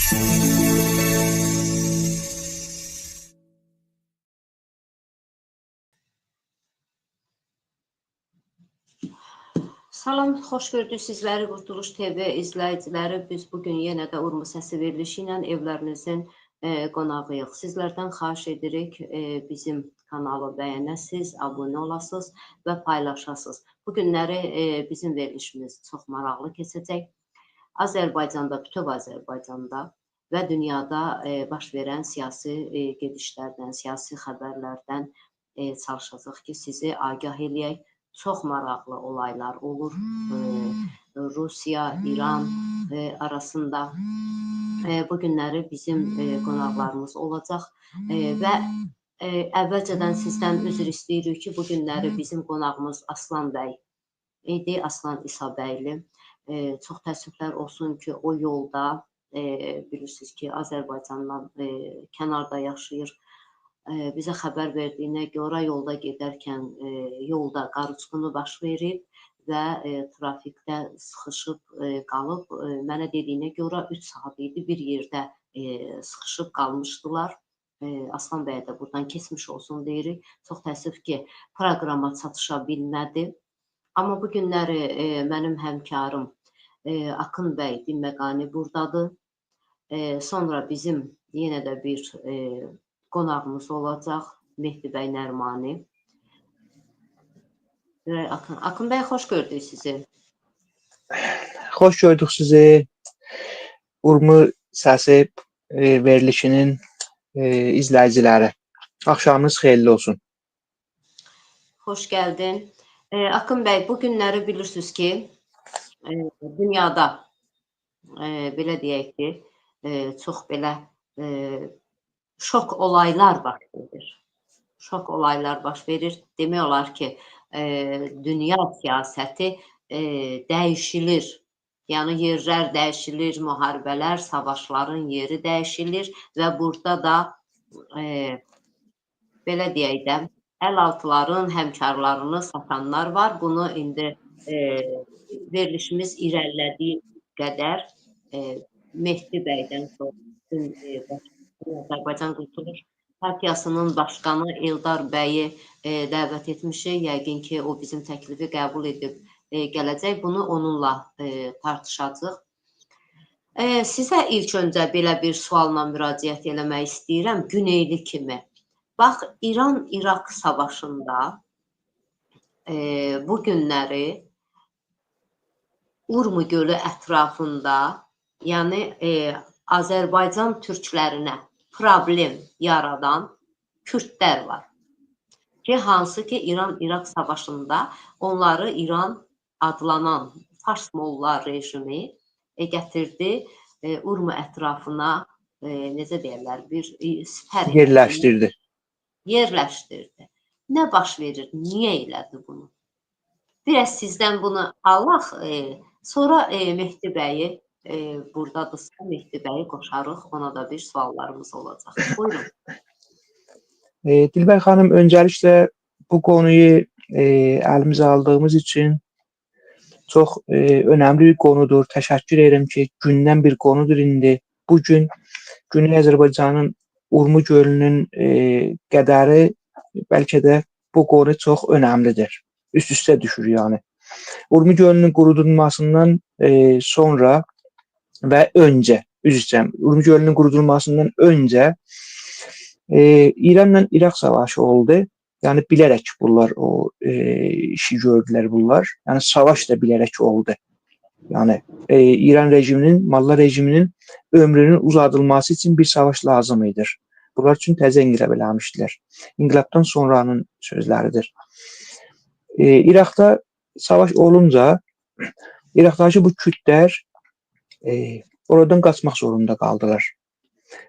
Salam, xoş gördük sizləri Qurtuluş TV izləyiciləri. Biz bugün yenə də Urmu Səsi verilişi ilə evlərinizin qonağıyıq. Sizlərdən xahiş edirik bizim kanalı bəyənəsiz, abunə olasınız və paylaşasınız. Bu günləri bizim verilişimiz çox maraqlı keçəcək. Azərbaycanda, bütöv Azərbaycanda və dünyada baş verən siyasi gedişlərdən, siyasi xəbərlərdən çalışacaq ki, sizi agah eləyək. Çox maraqlı olaylar olur Rusiya, İran arasında. Bu günləri bizim qonaqlarımız olacaq və əvvəlcədən sizdən üzr istəyirik ki, bu günləri bizim qonağımız Aslan bəy idi, Aslan İsabəyli. Çox təəssüflər olsun ki, o yolda, bilirsiniz ki, Azərbaycandan kənarda yaşayır. Bizə xəbər verdiyinə görə yolda gedərkən yolda qar uçqunu baş verib və trafikdə sıxışıb qalıb. Mənə dediyinə görə 3 saat idi, bir yerdə sıxışıb qalmışdılar. Aslan bəyə də buradan keçmiş olsun deyirik. Çox təəssüf ki, proqrama çatışa bilmədi. Amma bu günləri mənim həmkarım Akın bəy Dinməqani buradadır. Sonra bizim yenə də bir qonağımız olacaq Mehdi bəy Nərmani. Akın bəy, xoş gördük sizi. Xoş gördük sizi. Urmu Səsi verilişinin izləyiciləri. Axşamınız xeyirli olsun. Xoş gəldin. Akın bəy, bu günləri bilirsiniz ki, dünyada belə deyək ki, çox belə şok olaylar baş verir. Şok olaylar baş verir. Demək olar ki, dünya siyasəti dəyişilir. Yəni yerlər dəyişilir, müharibələr, savaşların yeri dəyişilir və burada da belə deyək də əl-altıların həmkarlarını satanlar var. Bunu indi verilişimiz irəlilədiyi qədər Mehdi bəydən sonra Azərbaycan Qurtuluş Partiyasının başqanı Eldar bəyi dəvət etmişik. Yəqin ki, o bizim təklifi qəbul edib gələcək. Bunu onunla tartışacaq. Sizə ilk öncə belə bir sualla müraciət eləmək istəyirəm, Güneyli kimi. Bax, İran-İraq savaşında bu günləri Urmu gölü ətrafında, yəni Azərbaycan türklərinə problem yaradan Kürdlər var. Ki, hansı ki, İran-İraq savaşında onları İran adlanan Fars Molla rejimi gətirdi, Urmu ətrafına, necə deyərlər, bir sifər yerləşdirdi. Nə baş verir, niyə elədi bunu? Biraz sizdən bunu alaq, sonra Mehdi bəyi buradadırsa, Mehdi bəyi qoşarıq, ona da bir suallarımız olacaq. Buyurun. Dilbər xanım, öncəliklə bu konuyu əlimizə aldığımız üçün çox önəmli bir konudur. Təşəkkür edirəm ki, gündən bir konudur indi. Bugün Güney Azərbaycanın Urmu gölünün qədəri bəlkə də bu konu çox önəmlidir. Üst-üstə düşür yəni. Urmu gölünün qurudulmasından sonra və öncə, Urmu gölünün qurudulmasından öncə İranla İraq savaşı oldu. Yəni bilərək bunlar o işi gördülər bunlar. Yəni savaş da bilərək oldu. Yəni İran rejiminin, Molla rejiminin ömrünün uzadılması üçün bir savaş lazım idi. Bunlar üçün təzə inqilab eləmişdilər. İnqilabdan sonranın sözləridir. İraqda savaş olunca İraqdakı bu Kürdlər oradan qaçmaq zorunda qaldılar.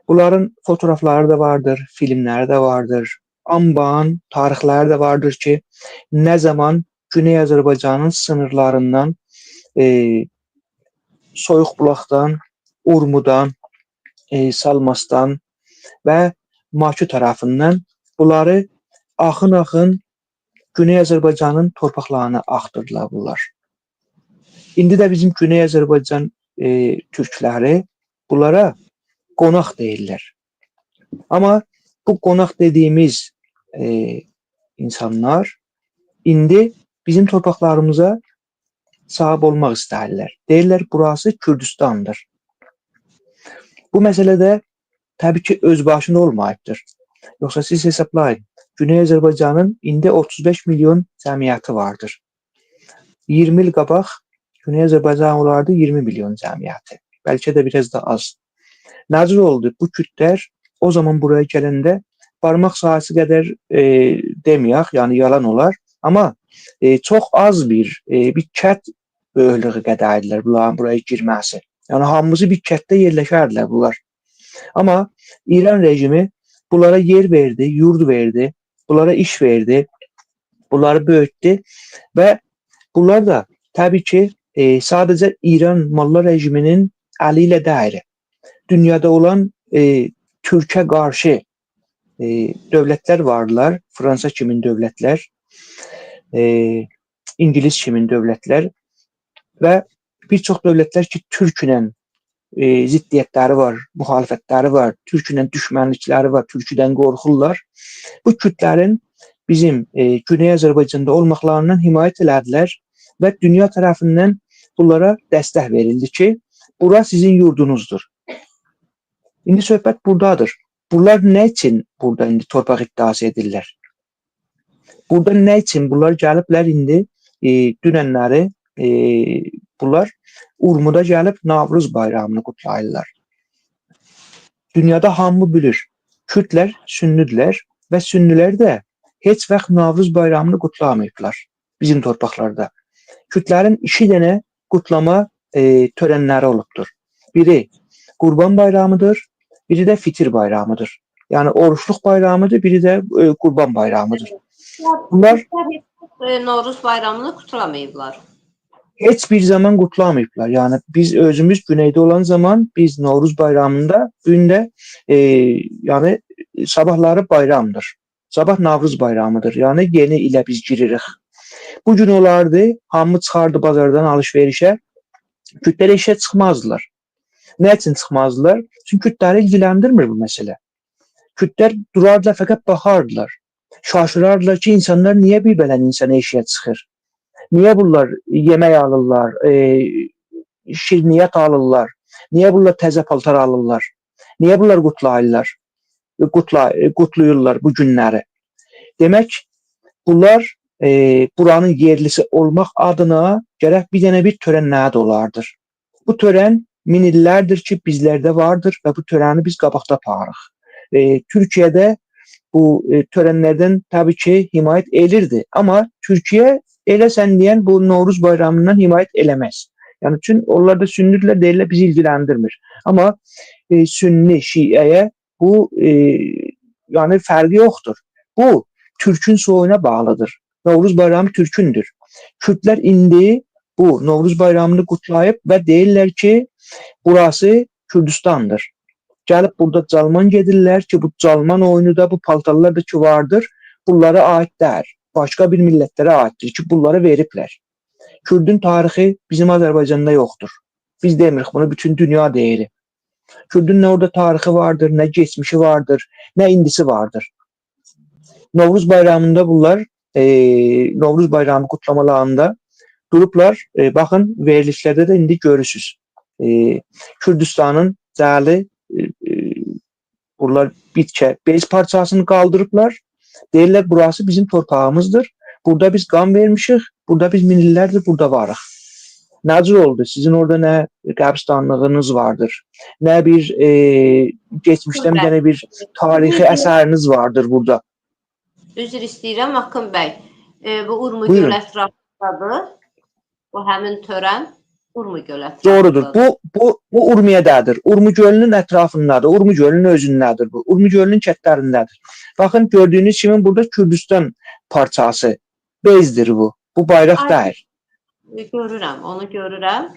Bunların fotoğrafları da vardır, filmləri də vardır. Amban tarixləri də vardır ki, nə zaman Güney Azərbaycanın sınırlarından, Soyuqbulaqdan, Urmudan, Salmasdan və Makü tərəfindən bunları axın-axın Güney Azərbaycanın torpaqlarına axtırdılar bunlar. İndi də bizim Güney Azərbaycan türkləri bunlara qonaq deyirlər. Amma bu qonaq dediyimiz insanlar indi bizim torpaqlarımıza sahib olmaq istəyirlər. Deyirlər, burası Kürdistandır. Bu məsələdə təbii ki, öz başına olmayıbdır. Yoxsa siz hesablayın, Güney Azərbaycanın indi 35 milyon cəmiyyəti vardır. 20 il qabaq Güney Azərbaycan olardı 20 milyon cəmiyyəti. Bəlkə də biraz da az. Necə oldu? Bu kütlər o zaman buraya gələndə barmaq sayısı qədər deməyək, yəni yalan olar. Amma çox az bir kənd böyüklüyü qədər idilər bunların buraya girməsi. Yəni hamımızı bir kənddə yerləşərdilər bunlar. Amma İran rejimi bunlara yer verdi, yurd verdi, bunlara iş verdi, bunları böyütdü və bunlar da təbii ki, sadəcə İran Molla rejiminin əli ilə deyil. Dünyada olan Türkə qarşı dövlətlər vardılar, Fransa kimi dövlətlər, İngilis kimi dövlətlər və bir çox dövlətlər ki, Türklə ziddiyyətləri var, müxalifətləri var, Türklə düşmənlikləri var, Türkdən qorxurlar. Bu kütlərin bizim Güney Azərbaycanda olmaqlarından himayət elədilər və dünya tərəfindən bunlara dəstək verildi ki, bura sizin yurdunuzdur. İndi söhbət buradadır. Bunlar nə üçün burada indi torpaq iddiası edirlər? Burada nə üçün bunlar gəliblər indi dünənləri bunlar Urmuda gəlib Navruz bayramını qutlayırlar. Dünyada hamı bilir, Kürdlər sünnüdürlər və sünnülər də heç vaxt Navruz bayramını qutlamayıblar bizim torpaqlarda. Kürdlərin 2 dənə qutlama törənləri olubdur. Biri Qurban bayramıdır, biri də Fitir bayramıdır. Yəni oruçluq bayramıdır, biri də Qurban bayramıdır. Bunlar Novruz bayramını qutlamayıblar. Heç bir zaman qutlamayıblar. Yəni biz özümüz güneydə olan zaman biz Novruz bayramında bu gün də yəni sabahları bayramdır. Sabah Navruz bayramıdır. Yəni yeni ilə biz giririk. Bu gün olardı, hamı çıxardı bazardan alış-verişə. Kütlər işə çıxmazdılar. Nə üçün çıxmazdılar? Çünki kütləri ilgiləndirmir bu məsələ. Kütlər durardılar, fəqət baxardılar. Şaşırardılar ki, insanlar niyə bir belən insana işə çıxır? Niyə bunlar yemək alırlar, şirniyyat alırlar? Niyə bunlar təzə paltar alırlar? Niyə bunlar qutluyurlar bu günləri? Demək, bunlar buranın yerlisi olmaq adına gərək bir dənə bir törənləri də olardır. Bu törən min illərdir ki, bizlərdə vardır və bu törəni biz qabaqda aparırıq. Türkiyədə bu törənlərdən təbii ki, himayət edirdi. Amma Türkiyə elə sən deyən bu Novruz bayramından himayət eləməz. Yəni, çünki onlar da sünnüdürlər, deyirlər, bizi ilgiləndirmir. Amma sünni, şiəyə bu yəni fərqi yoxdur. Bu, Türkün soyuna bağlıdır. Novruz bayramı Türkündür. Kürdlər indi bu Novruz bayramını qutlayıb və deyirlər ki, burası Kürdistandır. Gəlib burada calman gedirlər ki, bu calman oyunu da, bu paltarlar da ki vardır, bunlara aid deyil. Başqa bir millətlərə aiddir ki, bunları veriblər. Kürdün tarixi bizim Azərbaycanda yoxdur. Biz demirik bunu, bütün dünya deyir. Kürdün nə orada tarixi vardır, nə geçmişi vardır, nə indisi vardır. Novruz bayramında bunlar, Novruz bayramı kutlamalarında durublar, baxın, verilişlərdə də indi görürsünüz. Kürdistanın cəli, bunlar bitkə, bez parçasını qaldırıblar. Deyirlər, burası bizim torpağımızdır. Burada biz qan vermişik, burada biz min illərdir burada varıq. Nəcür oldu? Sizin orada nə qəbristanlığınız vardır, nə bir geçmişdən bir dənə bir tarixi əsəriniz vardır burada. Üzr istəyirəm, Hakkın bəy. Bu Urmu göl ətrafındadır. Bu həmin törən Urmu göl ətrafındadır. Doğrudur. Bu Urmiyədədir. Urmu gölünün ətrafındadır. Urmu gölünün özündədir bu. Urmu gölünün kətlərindədir. Baxın, gördüyünüz kimi burada Kürdistan parçası. Bezdir bu. Bu bayraq deyil. Görürəm, onu görürəm.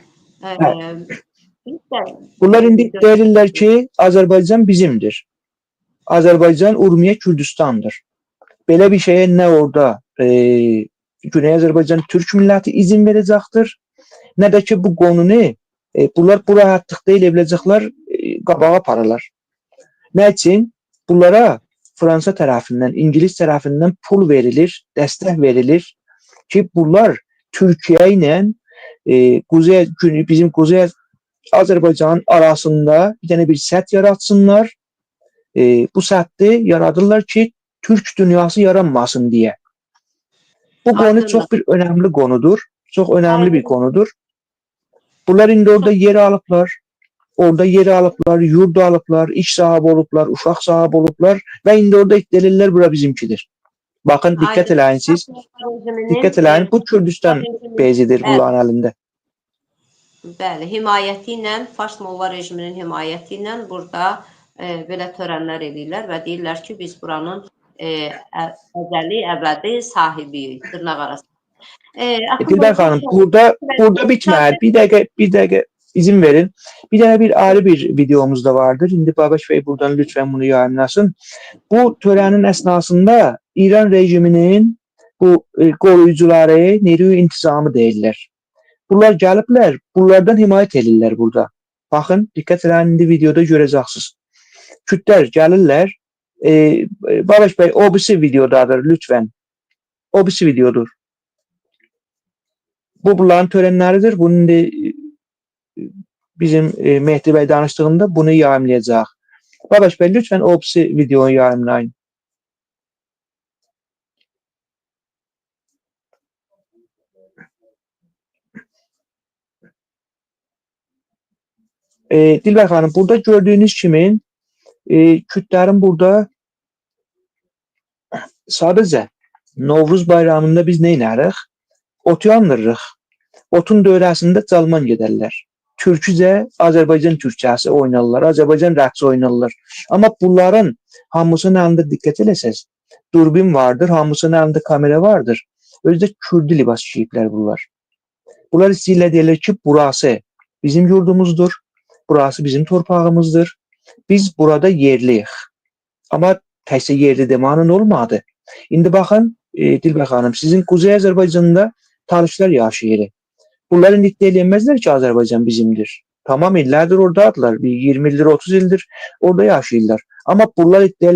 Bunlar indi deyirlər ki, Azərbaycan bizimdir. Azərbaycan Urmiyə Kürdistandır. Belə bir şeyə nə orada Güney Azərbaycan Türk milləti izin verəcəkdir, nə də ki bu qonunu bunlar bu rahatlıqda elə biləcəklər qabağa aparırlar. Nə üçün? Bunlara Fransa tərəfindən, İngilis tərəfindən pul verilir, dəstək verilir ki, bunlar Türkiyə ilə bizim Quzey Azərbaycanın arasında bir dənə bir sədd yaratsınlar. Bu səddi yaradırlar ki, Türk dünyası yaranmasın deyə. Bu konu çok bir önemli konudur. Çok önemli bir konudur. Bunlar indi orada yer alıblar. Orada yer alıblar, yurd alıblar, iş sahibi olublar, uşaq sahibi olublar və indi orada iddialırlar bura bizimkidir. Bakın dikkat eləyin siz. Dikkat eləyin. Bu Kürdistan bezidir bunların əlində. Bəli, himayəti ilə, Fars Molla rejiminin himayəti ilə burada belə törənlər edirlər və deyirlər ki, biz buranın əzəli, əbədi sahibiyik, dırnaq arası. Dilber Hanım, burada bitməyir. Bir dəqiqə izin verin. Bir dənə bir ayrı bir videomuz da vardır. İndi Babaş Bey buradan lütfen bunu yayınlasın. Bu törenin esnasında İran rejiminin bu koruyucuları Nerü intizamı deyirlər. Bunlar gəliblər, bunlardan himayət edirlər burada. Baxın, diqqət edin, indi videoda görəcəksiniz. Kürdlər gəlirlər. Babaş Bey, o birisi videodadır, lütfen. O birisi videodur. Bu bunların törenləridir. Bunun bizim Mehdi Bey danıştığında bunu yayımlayacaq. Babaş Bey, lütfen o birisi videoyu yayımlayın. Dilber Hanım, burada gördüğünüz kimi Kürtlərin burada sadəcə Novruz bayramında biz nə edirik? Ot yandırırıq. Otun dövrəsində calman gedərlər. Türkcə, Azərbaycan türkçəsi oynarlar, Azərbaycan rəqsi oynarlar. Amma bunların hamısının əlində diqqət eləsəz, durbin vardır, hamısının əlində kamera vardır. Özdə Kürdü libas giyiblər bunlar. Bunlar istəyirlər deyirlər ki, burası bizim yurdumuzdur. Burası bizim torpağımızdır. Biz burada yerliyik. Amma təkcə yerli demanın olmadı. İndi baxın, Dilber Hanım, sizin Kuzey Azərbaycanında talişlər yaşayır. Bunlar indi iddia eləyəməzlər ki, Azərbaycan bizimdir. Tamam, illərdir oradadırlar. 20 ildir, 30 ildir orada yaşayırlar. Amma bunlar iddia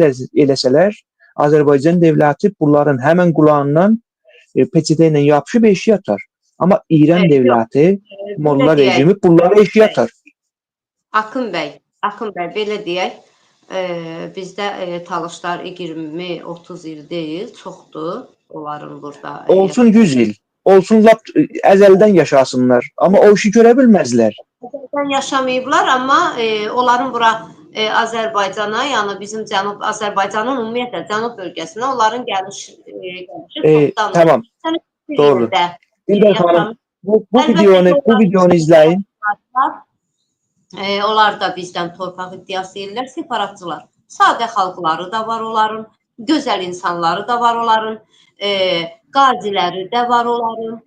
eləsələr, Azərbaycan devləti bunların həmən qulağından peçetə ilə yapışıb eşiyə atar. Amma İran devləti, Molla rejimi bunları eşiyə atar. Akın Bey, belə deyək, bizdə talışlar 20-30 il deyil, çoxdur onların burada. Olsun 100 il, olsun lap əzəldən yaşasınlar, amma o işi görə bilməzlər. Əzəldən yaşamayıblar, amma onların bura Azərbaycana, yəni bizim Cənub Azərbaycanın ümumiyyətlə Cənub bölgəsinə onların gəlişi çoxdandır. Tamam, doğru. Dilber Hanım, bu videonu izləyin. Onlar da bizdən torpaq iddiası edirlər, separatçılar. Sadə xalqları da var onların, gözəl insanları da var onların, qaziləri də var onların,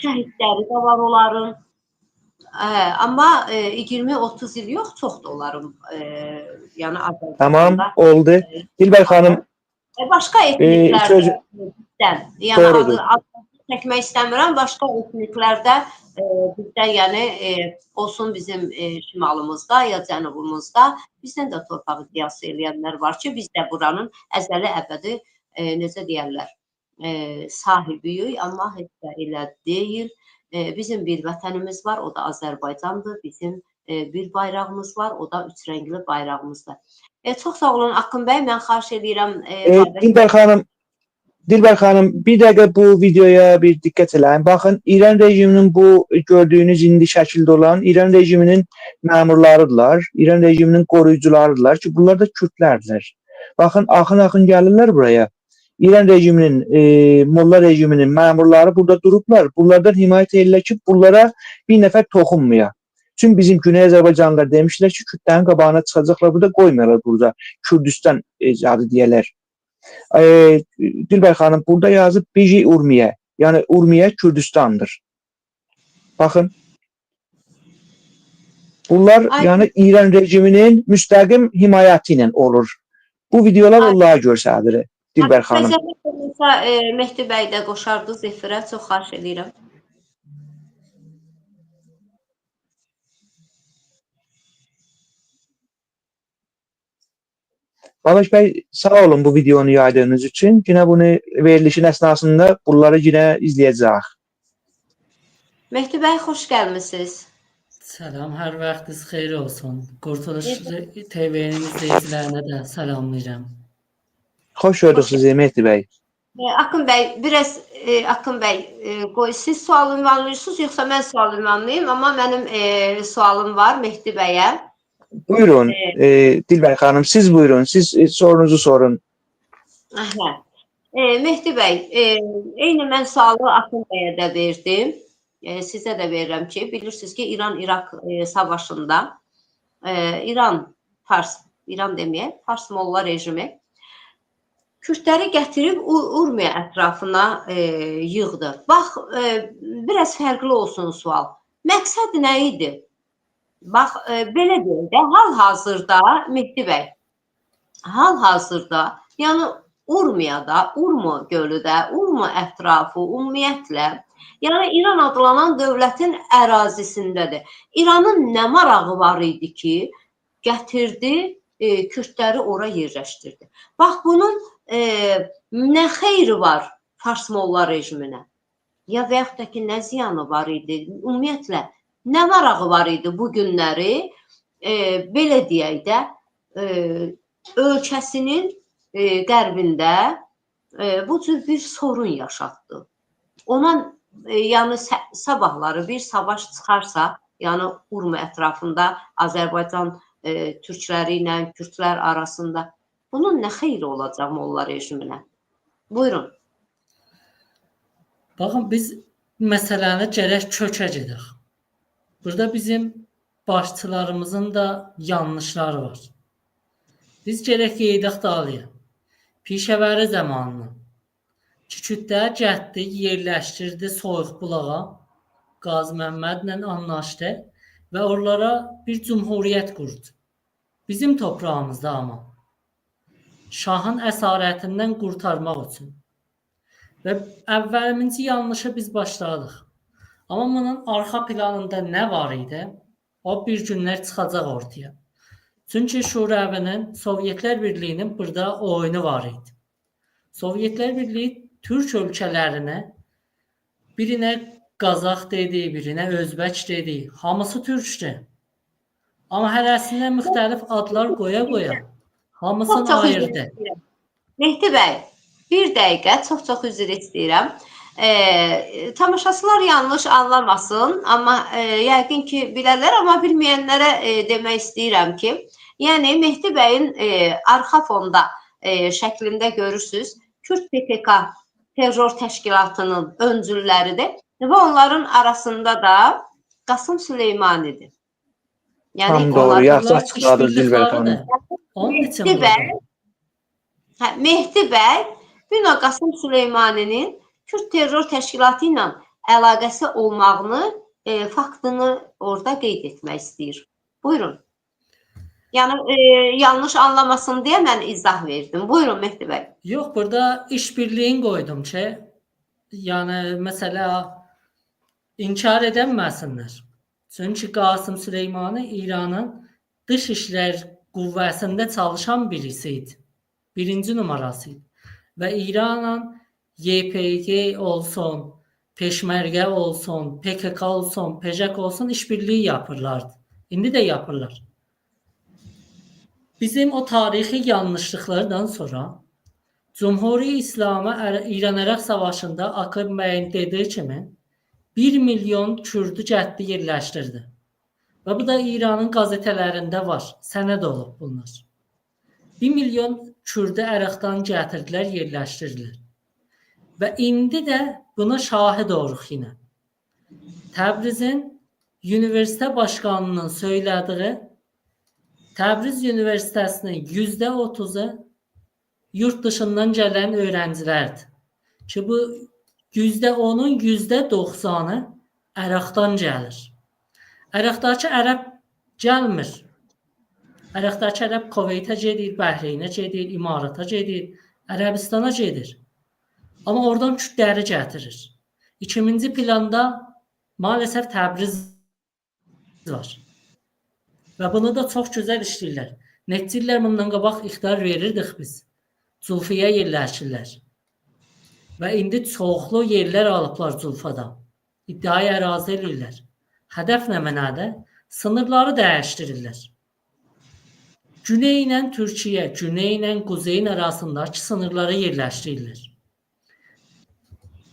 şəhidləri də var onların. Amma 20-30 il yox, çoxdur onların. Yəni Azərbaycanda. Tamam, oldu. Dilber Hanım. Başqa etniklərdən, yəni adı çəkmək istəmirəm, başqa etniklərdə bizdən, yəni olsun bizim şimalımızda ya cənubumuzda bizdən də torpaq iddiası eləyənlər var ki, biz də buranın əzəli əbədi, necə deyərlər, sahibiyik, amma heç də elə deyil. Bizim bir vətənimiz var, o da Azərbaycandır. Bizim bir bayrağımız var, o da üç rəngli bayrağımızdır. Çox sağ olun Akın Bey, mən xahiş edirəm. Dilber Hanım, bir dəqiqə bu videoya bir diqqət eləyin. Baxın, İran rejiminin bu gördüyünüz indi şəkildə olan İran rejiminin məmurlarıdırlar, İran rejiminin qoruyucularıdırlar ki, bunlar da Kürdlərdirlər. Baxın, axın gəlirlər buraya. İran rejiminin, Molla rejiminin məmurları burada durublar. Bunlardan himayət edirlər ki, bunlara bir nəfər toxunmuyor. Çünki bizim Güney Azərbaycanlılar demişlər ki, Kürdlərin qabağına çıxacaqlar, burada qoymuyorlar burada. Kürdistan adı deyərlər. Dilber Hanım, burada yazıb Biji Urmiye. Yəni Urmiye Kürdistandır. Baxın. Bunlar yəni İran rejiminin müstəqim himayəti ilə olur. Bu videolar Allah'a görsədir. Dilber Hanım. Mehdi Bey də qoşardınız efirə, çox xahiş edirəm. Barış bəy, sağ olun bu videonu yaydığınız üçün. Yine bunu verilişin esnasında bunları yine izleyeceğiz. Mehdi bəy, xoş gəlmisiniz. Selam, her vaxtınız xeyir olsun. Qurtuluş TV'nin izleyicilerine de selamlayacağım. Hoş gördük sizi Mehdi bəy. Akın bəy, biraz Akın bəy, qoy siz sual ünvanlayırsınız, yoxsa mən sual ünvanlayayım, amma mənim sualım var Mehdi bəyə. Buyurun Dilber Hanım, siz buyurun. Siz sorunuzu sorun. Hə. Mehdi bəy, eyni mən sualı Akın bəyə də verdim. Sizə də verirəm ki, bilirsiniz ki, İran-İraq savaşında İran deməyək, Fars Molla rejimi Kürdləri gətirib Urmiya ətrafına yığdı. Bax, biraz fərqli olsun sual. Məqsəd nə idi? Bax, belə deyək də, hal-hazırda Mehdi bəy, hal-hazırda, yəni Urmiyada, Urmu gölüdə, Urmu ətrafı, ümumiyyətlə, yəni İran adlanan dövlətin ərazisindədir. İranın nə marağı var idi ki, gətirdi, Kürdləri ora yerləşdirdi. Bax, bunun nə xeyri var Fars Molla rejiminə? Ya və yaxud da ki, nə ziyanı var idi? Ümumiyyətlə, nə marağı var idi bu günləri, belə deyək də, ölkəsinin qərbində bu cür bir sorun yaşatdı. Ona, yəni sabahları bir savaş çıxarsa, yəni Urmu ətrafında Azərbaycan türkləri ilə Kürdlər arasında bunun nə xeyri olacaq Molla rejiminə? Buyurun. Baxın, biz məsələni gərək kökə gedək. Burada bizim başçılarımızın da yanlışları var. Biz gərək qeydaq dalıyıq. Pişəvəri zamanını Kükütdə gətdi, yerləşdirdi Soyuqbulağa, Qazi Məmmədlə anlaşdı və onlara bir cumhuriyyət qurdu. Bizim toprağımızda amma. Şahın əsarətindən qurtarmaq üçün. Və əvvəlimizci yanlışı biz başladıq. Amma bunun arxa planında nə var idi? O bir günlər çıxacaq ortaya. Çünki Şurəvinin, Sovyetlər Birliyinin burada oyunu var idi. Sovyetlər Birliyi Türk ölkələrini birinə Qazaq dedi, birinə Özbək dedi. Hamısı türkdür. Amma hərəsinə müxtəlif adlar qoya-qoya hamısını ayırdı. Mehdi bəy, bir dəqiqə, çox üzr istəyirəm. Tamaşaçılar yanlış anlamasın, amma yəqin ki, bilərlər, amma bilməyənlərə demək istəyirəm ki, yəni Mehdi bəyin arxa fonda şəklində görürsünüz, Kürd PKK terror təşkilatının öncülləridir və onların arasında da Qasım Süleymanidir. Tam doğru, yaxşı açıqladınız Dilber Hanım. Mehdi bəy Büno Qasım Süleymaninin Kürd terror təşkilatı ilə əlaqəsi olmağını, faktını orada qeyd etmək istəyir. Buyurun. Yəni, yanlış anlamasın deyə mən izah verdim. Buyurun Mehdi bəy. Yox, burada işbirliyin qoydum ki, yəni, məsələ inkar edəməsinlər. Çünki Qasım Süleymani İranın dış işlər qüvvəsində çalışan birisi idi. Birinci numarasıydı. Və İranla YPG olsun, Peşmerge olsun, PKK olsun, PJK olsun işbirliği yapırlardı. İndi də yapırlar. Bizim o tarixi yanlışlıklardan sonra Cumhuri İslam'a İran-Irak savaşında Akın bəyin dediği kimi 1 milyon Kürdü gətdi yerləşdirdi. Və bu da İranın qazetələrində var. Sənəd olub bunlar. 1 milyon Kürdü Ərəqdan gətirdilər, yerləşdirdilər. Və indi də buna şahid oluruq yenə. Təbrizin üniversite başkanının söylədiyi Təbriz Üniversitəsinin %30'u yurt dışından gələn öğrencilərdir. Ki bu %10'un %90'ı Ərəqdan gəlir. Ərəqdakı ərəb gəlmir. Ərəqdakı ərəb Kuveytə gedir, Bəhreynə gedir, İmarata gedir, Ərəbistana gedir. Amma oradan Kürdləri gətirir. İkinci planda maalesef Təbriz var. Və bunu da çox gözəl işləyirlər. Neçə illər bundan qabaq ixtar verirdik biz. Culfiyə yerləşirlər. Və indi çoxlu yerlər alıblar Culfada. İddiaya ərazi edirlər. Hədəf nə mənada? Sınırları dəyişdirirlər. Güney ilə Türkiyə, güney ilə quzeyin arasındakı sınırları yerləşdirirlər.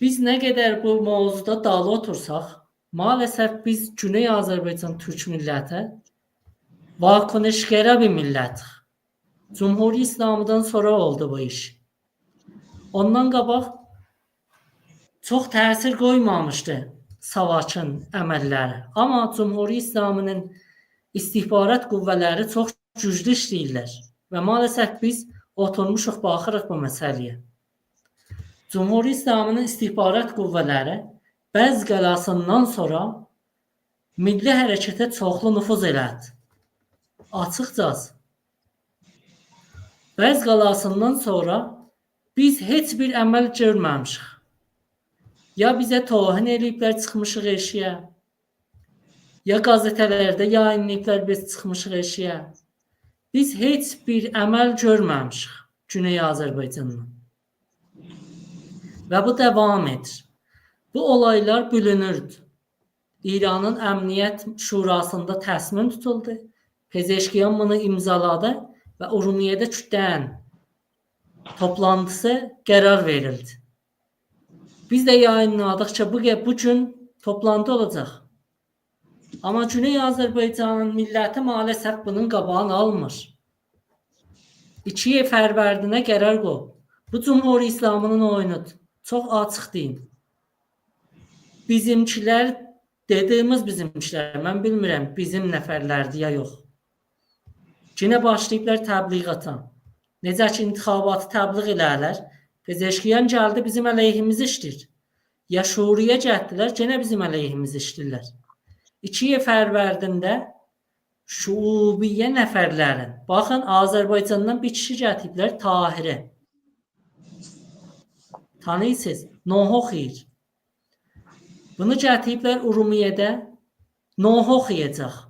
Biz nə qədər bu mövzuda dalı otursaq, maalesef biz Güney Azərbaycan Türk milləti vakonişgərə bir millətik. Cumhuri İslamıdan sonra oldu bu iş. Ondan qabaq çox təsir qoymamışdı savaşın əməlləri. Amma Cumhuri İslamının istihbarat qüvvələri çox güclü işləyirlər. Və maalesef biz oturmuşuq, baxırıq bu məsələyə. Cumhuri İslamının istihbarat qüvvələri Bəz qəlasından sonra milli hərəkətə çoxlu nüfuz elədi. Açıqcası. Bəz qalasından sonra biz heç bir əməl görməmişik. Ya bizə tohin eləyiblər, çıxmışıq eşiyə, ya qazetələrdə yayınlayıblar, biz çıxmışıq eşiyə. Biz heç bir əməl görməmişik Güney Azərbaycandan. Və bu davam edir. Bu olaylar bölünürdü. İranın Əmniyyət Şurasında təsmin tutuldu. Pezeşkiyan bunu imzaladı və Urumiyədə kütlənin toplantısı qərar verildi. Biz də yayınladıqca bu gün toplantı olacaq. Amma Güney Azərbaycanın milləti maalesef bunun qabağını almır. 2 fərvərdinə qərar qoyub. Bu Cumhuri İslamının oyunudur. Çox açıq deyim. Bizimkilər, dediyimiz bizimkilər, mən bilmirəm bizim nəfərlərdir ya yox. Yenə başlayıblar təbliğata. Necə ki, intixabatı təbliğ elərlər, Pezeşkiyan gəldi bizim əleyhimiz işdir. Ya Şuriyə gəldilər, yenə bizim əleyhimiz işdirlər. 2 fərvərdində şubiyyə nəfərlərin, baxın, Azərbaycandan bir kişi gətiriblər, Tahirə. Tanıyırsınız, Noho xeyir. Bunu gətiriblər Urumiyədə, Noho xeyəcək.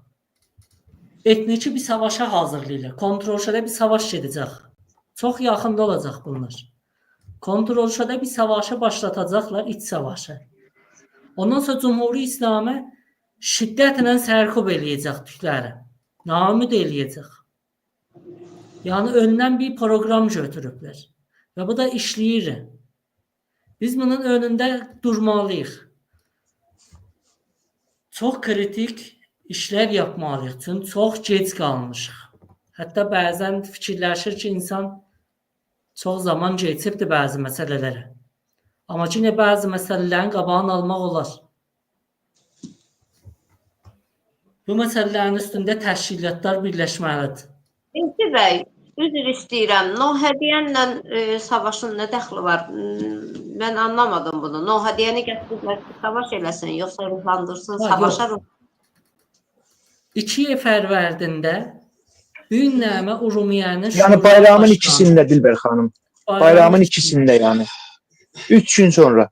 Etniki bir savaşa hazırlayırlar. Kontrolşədə bir savaş gedəcək. Çox yaxında olacaq bunlar. Kontrolşədə bir savaşı başlatacaqlar, iç savaşı. Ondan sonra Cumhuri İslamı şiddətlə sərkub eləyəcək tükləri. Namid eləyəcək. Yəni öndən bir proqram götürüblər. Və bu da işləyir. Biz bunun önündə durmalıyıq. Çox kritik işlər yapmalıyıq. Çünki çox gec qalmışıq. Hətta bəzən fikirləşir ki, insan çox zaman keçibdir bəzi məsələlərə. Amma yenə bəzi məsələlərin qabağını almaq olar. Bu məsələlərin üstündə təşkilatlar birləşməlidir. İlki bəy, üzr istəyirəm. Nohədiyənlə savaşın nə dəxli var? Mən anlamadım bunu. Nohədiyəni gətiriblər ki, savaş eləsin, yoxsa ruhlandırsın, savaşa ruh. 2 fərvərdində Böyük Nəmə Urumiyənin... Yəni bayramın ikisində Dilbər xanım. Bayramın ikisində yəni. 3 gün sonra.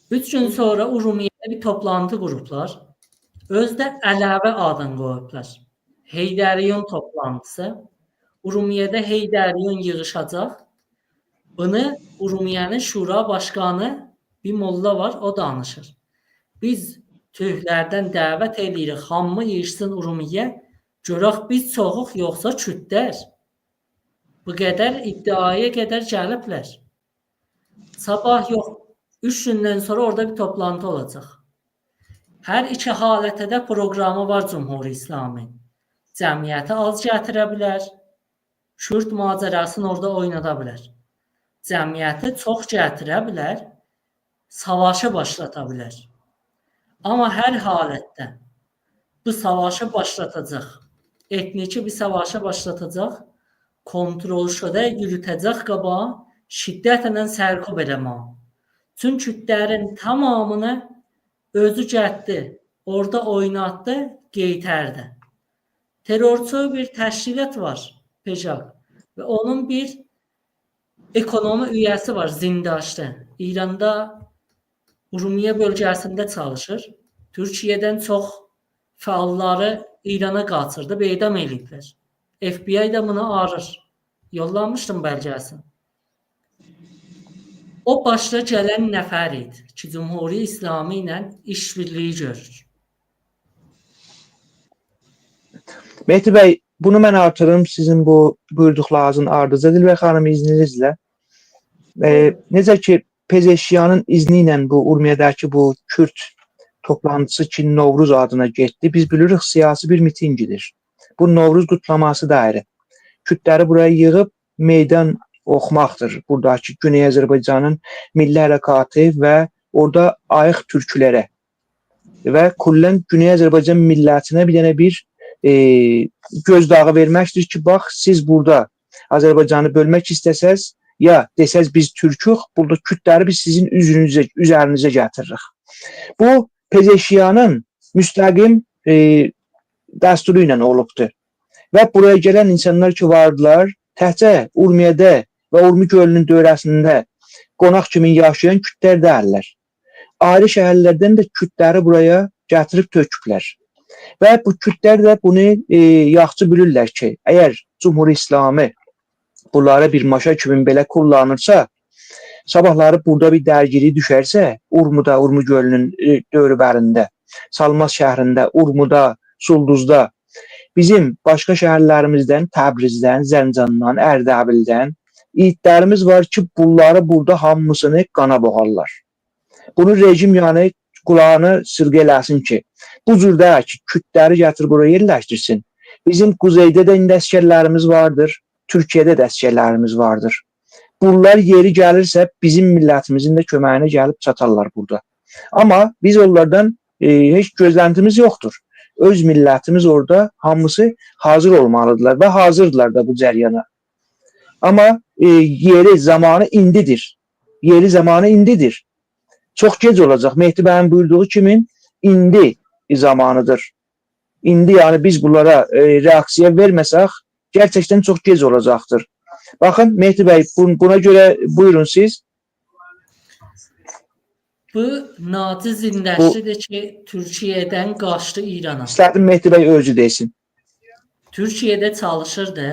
3 gün sonra Urumiyədə bir toplantı qurublar. Özdə əlavə adını qoyublar. Heydəriyon toplantısı. Urumiyədə Heydəriyon yığışacaq. Bunu Urumiyənin Şura başqanı bir molla var, o danışır. Biz Türklərdən dəvət edirik, hamı yığışsın Urumiyə, görək biz çoxuq yoxsa kütlər. Bu qədər iddiaya qədər gəliblər. Sabah yox, 3 gündən sonra orada bir toplantı olacaq. Hər iki halətə də proqramı var Cumhuri İslamın. Cəmiyyəti az gətirə bilər, Kürt macərasını orada oynada bilər. Cəmiyyəti çox gətirə bilər, savaşı başlata bilər. Amma hər halətdə bu savaşı başlatacaq, etniki bir savaşı başlatacaq, kontrolşədə yürütəcək qabağa, şiddətlə sərkub eləmək. Çünki Kürdlərin tamamını özü gətdi, orada oynatdı, qeytərdi. Terrorçu bir təşkilat var, PEJAK, və onun bir ekonomi üyəsi var, Zindaşda. İranda Urumiyə bölgəsində çalışır. Türkiyədən çox fəalları İrana qaçırdı, edam eləyiblər. FBI də bunu arır. Yollamışdım bəlgəsini. O başda gələn nəfər idi ki, Cümhuri İslami ilə işbirliyi görür. Mehdi bəy, bunu mən artırım sizin bu buyurduqlarınızın ardıca Dilbər xanım izninizlə. Necə ki, Pezeşiyanın izni ilə bu Urmiyədəki bu Kürt toplantısı ki, Novruz adına getdi. Biz bilirik, siyasi bir mitingidir. Bu Novruz qutlaması da ayrı. Kürtləri buraya yığıb meydan oxumaqdır. Buradakı Güney Azərbaycanın milli hərəkatı və orada ayıq türkülərə və kullən Güney Azərbaycan millətinə bir dənə bir gözdağı verməkdir ki, bax, siz burada Azərbaycanı bölmək istəsəz, ya desəz biz türkük, burada Kürtləri biz sizin üzərinizə gətiririk. Bu, Pezeşiyanın müstəqim dəsturu ilə olubdur. Və buraya gələn insanlar ki vardılar, təhcə Urmiyədə və Urmi gölünün dövrəsində qonaq kimi yaşayan Kürtlər deyirlər. Ayrı şəhərlərdən də Kürtləri buraya gətirib töküblər. Və bu Kürtlər də bunu yaxşı bilirlər ki, əgər Cümhuri İslami bunlara bir maşa kimi belə kullanırsa, sabahları burada bir dərgiri düşərsə, Urmuda, Urmi gölünün dövrlərində, Salmaz şəhrində, Urmuda, Sulduzda, bizim başqa şəhərlərimizdən, Təbrizdən, Zəncandan, Ərdəbildən yiğitlərimiz var ki, bunları burada hamısını qana boğarlar. Bunu rejim yəni qulağını sırğa eləsin ki, bu cürdə ki, Kürtləri gətirib buraya yerləşdirsin. Bizim quzeydə də indi əskərlərimiz vardır, Türkiyədə də əskərlərimiz vardır. Bunlar yeri gəlirsə bizim millətimizin də köməyinə gəlib çatarlar burada. Amma biz onlardan heç gözləntimiz yoxdur. Öz millətimiz orada hamısı hazır olmalıdırlar və hazırdılar da bu cəriyana. Amma yeri, zamanı indidir. Yeri, zamanı indidir. Çox gec olacaq. Mehdi bəyin buyurduğu kimi indi zamanıdır. İndi yəni biz bunlara reaksiya verməsək, gerçəkdən çox gec olacaqdır. Baxın, Mehdi bəy, buna görə buyurun siz. Bu Naci Zindəşlidir ki, Türkiyədən qaçdı İrana. İstədim Mehdi bəy özü desin. Türkiyədə çalışırdı.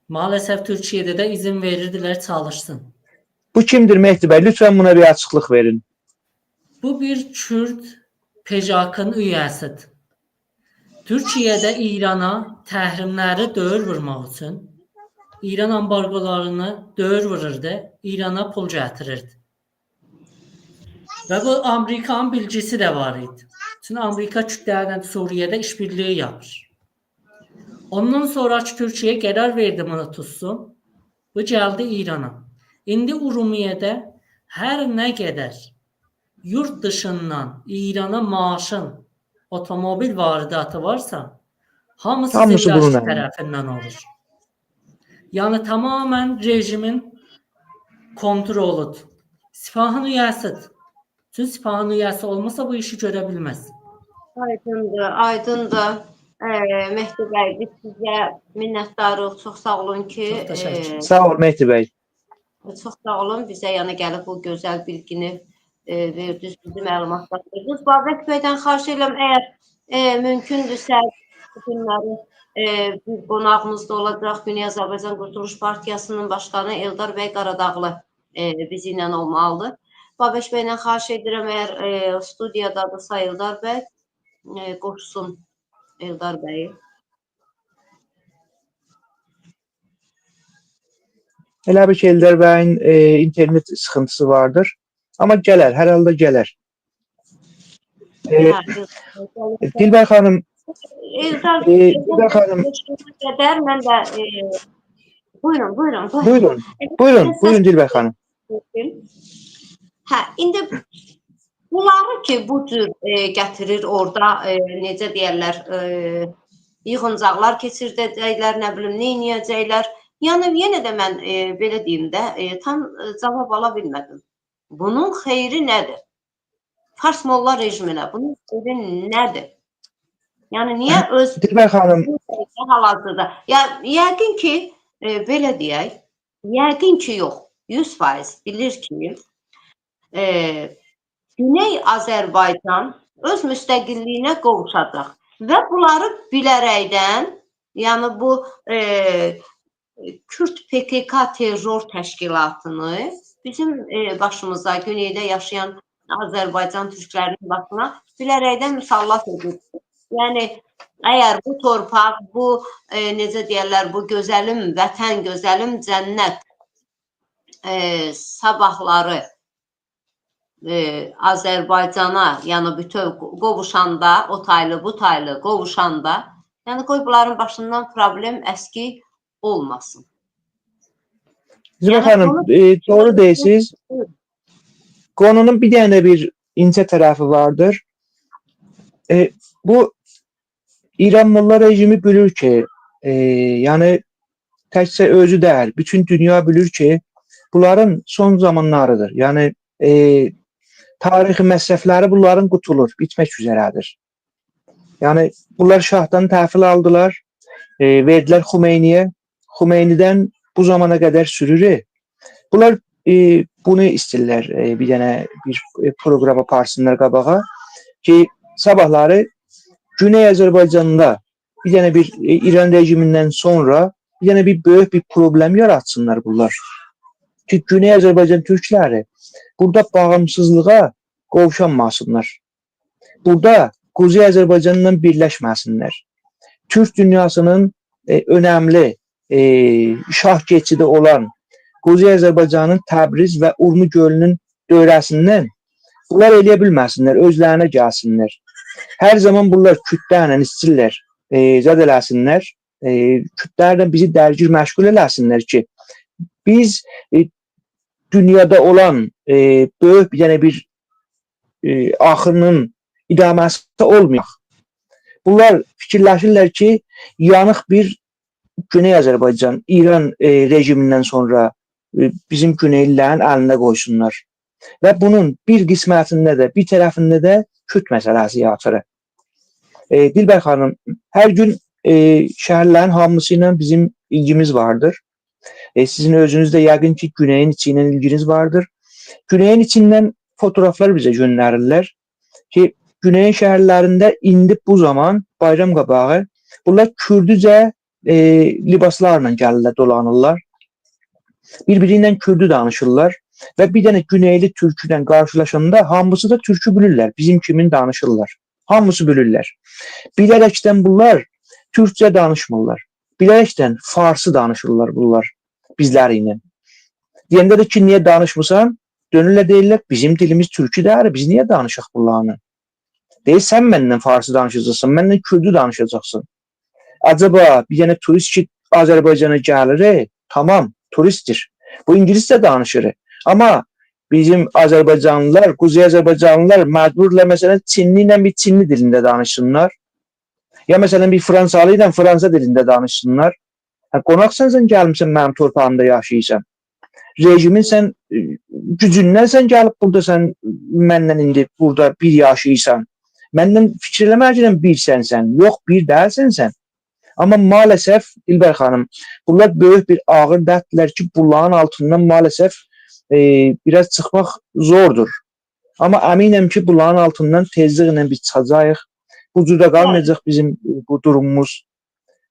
Maalesef Türkiyədə də izin verirdilər çalışsın. Bu kimdir Mehdi bəy? Lütfen buna bir açıqlıq verin. Bu bir Kürt PJK-nın üyəsidir. Türkiyədə İrana təhrimləri döyür vurmaq üçün İran ambargolarını döyür vururdu, İrana pul gətirirdi. Və bu Amerikanın bilgisi də var idi. Çünki Amerika Kürtlərlə Suriyədə işbirliyi yapır. Ondan sonraki Türkiyə qərar verdi bunu tutsun. Bu gəldi İrana. İndi Urumiyədə hər nə qədər yurt dışından İrana maaşın otomobil varidatı varsa, hamısı Zindəşli tərəfindən olur. Yəni tamamen rejimin kontroludur. Sipahın üyəsidir. Çünki Sipahın üyəsi olmasa bu işi görə bilməz. Aydındır, aydındır. Mehdi bəy, biz sizə minnətdarıq. Çox sağ olun ki. Çox təşəkkür. Sağ ol Mehdi bəy. Çox sağ olun. Bizə yəni gəlib bu gözəl bilgini verdiniz, bizi məlumatlandırdınız. Babək bəydən xahiş edirəm, əgər mümkündürsə bu günləri bir qonağımız da olacaq. Güney Azərbaycan Qurtuluş Partiyasının başqanı Eldar bəy Qaradağlı bizi ilə olmalıdır. Babək bəydən xahiş edirəm, əgər studiyadadırsa Eldar bəy qoşsun Eldar bəyi. Elə bir ki, Eldar bəyin internet sıxıntısı vardır. Amma gələr, hər halda gələr. Dilbər xanım, Dilbər xanım. Mən də buyurun. Buyurun Dilbər xanım. Hə, indi bunları ki, bu cür gətirir orada, necə deyərlər, yığıncaqlar keçirdəcəklər, nə bilim, neyniyəcəklər. Yəni, yenə də mən belə deyim də, tam cavab ala bilmədim. Bunun xeyri nədir? Fars Molla rejiminə bunun xeyri nədir? Yəni, niyə öz Dilbər xanım hal-hazırda? Yəqin ki, belə deyək, yəqin ki, yox, 100% bilir ki, Güney Azərbaycan öz müstəqilliyinə qovuşacaq və bunları bilərəkdən, Yəni bu Kürt PKK terror təşkilatını bizim başımıza, güneydə yaşayan Azərbaycan türklərinin başına bilərəkdən müsallat edir. Yəni əgər bu torpaq, bu necə deyirlər, bu gözəlim vətən, gözəlim cənnət sabahları Azərbaycana, yəni bütöv qovuşanda, o taylı, bu taylı qovuşanda, yəni qoy bunların başından problem əski olmasın. Zibə xanım, doğru deyirsiniz. Konunun bir dənə bir incə tərəfi vardır. Bu İran Molla rejimi bilir ki, yəni təkcə özü deyil, bütün dünya bilir ki, bunların son zamanlarıdır. Yəni tarixi məsrəfləri bunların qutulur, bitmək üzrədir. Yəni bunlar şahdan təhvil aldılar, verdilər Xumeyniyə. Xumeynidən bu zamana qədər sürür. Bunlar bunu istəyirlər, bir dənə bir proqram aparsınlar qabağa ki, sabahları Güney Azərbaycanda bir dənə bir İran rejimindən sonra bir dənə bir böyük bir problem yaratsınlar bunlar. Ki, Güney Azərbaycan türkləri burada bağımsızlığa qovuşanmasınlar. Burada Quzey Azərbaycanla birləşməsinlər. Türk dünyasının önəmli şah keçidi olan Quzey Azərbaycanın Təbriz və Urmu gölünün dövrəsindən bunlar eləyə bilməsinlər, özlərinə gəlsinlər. Hər zaman bunlar kütlərlə istəyirlər, zəd eləsinlər, kütlərlə bizi dərgir məşğul eləsinlər ki, biz dünyada olan böyük bir dənə bir axırının idaməsi olmayaq. Bunlar fikirləşirlər ki, yanıq bir Güney Azərbaycan, İran rejimindən sonra bizim güneylilərin əlinə qoysunlar. Və bunun bir qismətində də, bir tərəfində də Kürt məsələsi yatırır. Dilbər xanım, hər gün şəhərlərin hamısı ilə bizim ilgimiz vardır. Sizin özünüz də yəqin ki, güneyin içi ilə ilginiz vardır. Güneyin içindən fotoğraflar bizə göndərirlər ki, güneyin şəhərlərində indi bu zaman bayram qabağı bunlar kürdücə libaslarla gəlirlər, dolanırlar. Bir-biri ilə kürdü danışırlar və bir dənə güneyli türküdən qarşılaşanda hamısı da türkü bilirlər, bizim kimin danışırlar. Hamısı bilirlər. Bilərəkdən bunlar türkcə danışmırlar. Bilərəkdən farsı danışırlar bunlar bizləri ilə. Deyəndə də ki, niyə danışmırsan? Dönürlər deyirlər, bizim dilimiz türkü deyir, biz niyə danışaq bunlarla? Deyir, sən məndən farsı danışacaqsın, məndən kürdü danışacaqsın. Acaba bir dənə turist ki, Azərbaycana gəlir, tamam, turistdir. Bu ingiliscə danışır. Amma bizim Azərbaycanlılar, Quzey Azərbaycanlılar məcburlar məsələn Çinli ilə bir Çinli dilində danışsınlar. Ya məsələn bir Fransalı ilə Fransa dilində danışsınlar. Qonaqsan sən gəlmişsən mənim torpağımda yaşayırsan. Rejimin sən gücündən sən gəlib burada sən məndən indi burada bir yaşayırsan. Məndən fikir eləməklə bir sənsən. Yox, bir deyilsən sən. Amma maalesef İlber xanım, bunlar böyük bir ağır dərdlər ki, bunların altından maalesef biraz çıxmaq zordur. Amma əminəm ki, bunların altından tezliklə biz çıxacağıq. Bu cürdə qalmayacaq bizim bu durumumuz.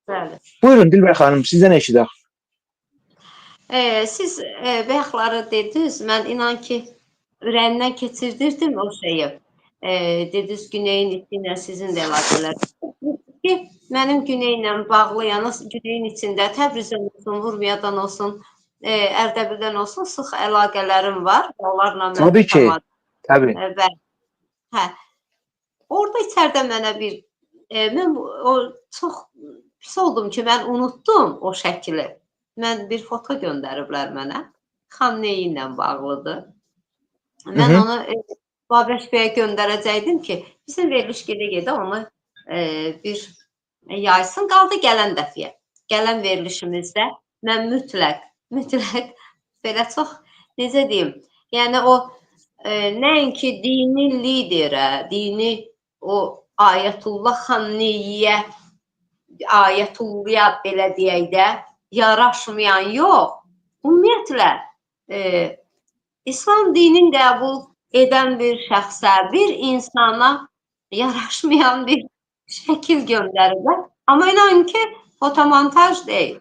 Bəli. Buyurun Dilber xanım, sizdən eşidək. Siz bayaqları dediniz, mən inan ki, ürəyimdən keçirdirdim o şeyi. Dediniz, güneyin içində sizin də əlaqələr. Ki, mənim güneylə bağlı, yəni güneyin içində Təbrizdən olsun, Urmiyadan olsun, Ərdəbildən olsun, sıx əlaqələrim var. Onlarla mən Tabii ki, tabii. Hə. Orada içərdə mənə bir, mən çox pis oldum ki, mən unutdum o şəkili. Mən bir foto göndəriblər mənə. Xamneyi ilə bağlıdır. Mən onu Babək bəyə göndərəcəkdim ki, bizim veriliş gedə-gedə onu bir yaysın. Qaldı gələn dəfiyə. Gələn verilişimizdə mən mütləq belə çox, necə deyim, yəni o nəinki dini liderə, dini o Ayətullah Xamneyyə, Ayətullahya belə deyək də, yaraşmayan yox. Ümumiyyətlə, İslam dinin qəbul edən bir şəxsə, bir insana yaraşmayan bir şəkil göndəriblər. Amma inanın ki, Fotomontaj deyil.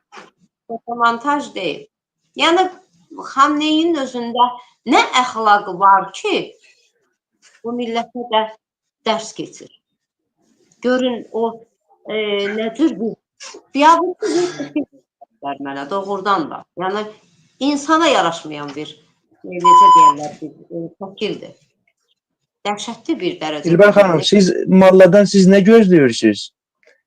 Fotomontaj deyil. Yəni Xamneyinin özündə nə əxlaqı var ki, bu millətə də dərs keçir. Görün o nədir bu? Biabırçı bir fikir mənə doğrudan da. Yəni insana yaraşmayan bir necə deyirlər bir şəkildir. Dəhşətli bir dərəcədə. İlber xanım, siz malladan siz nə gözləyirsiniz?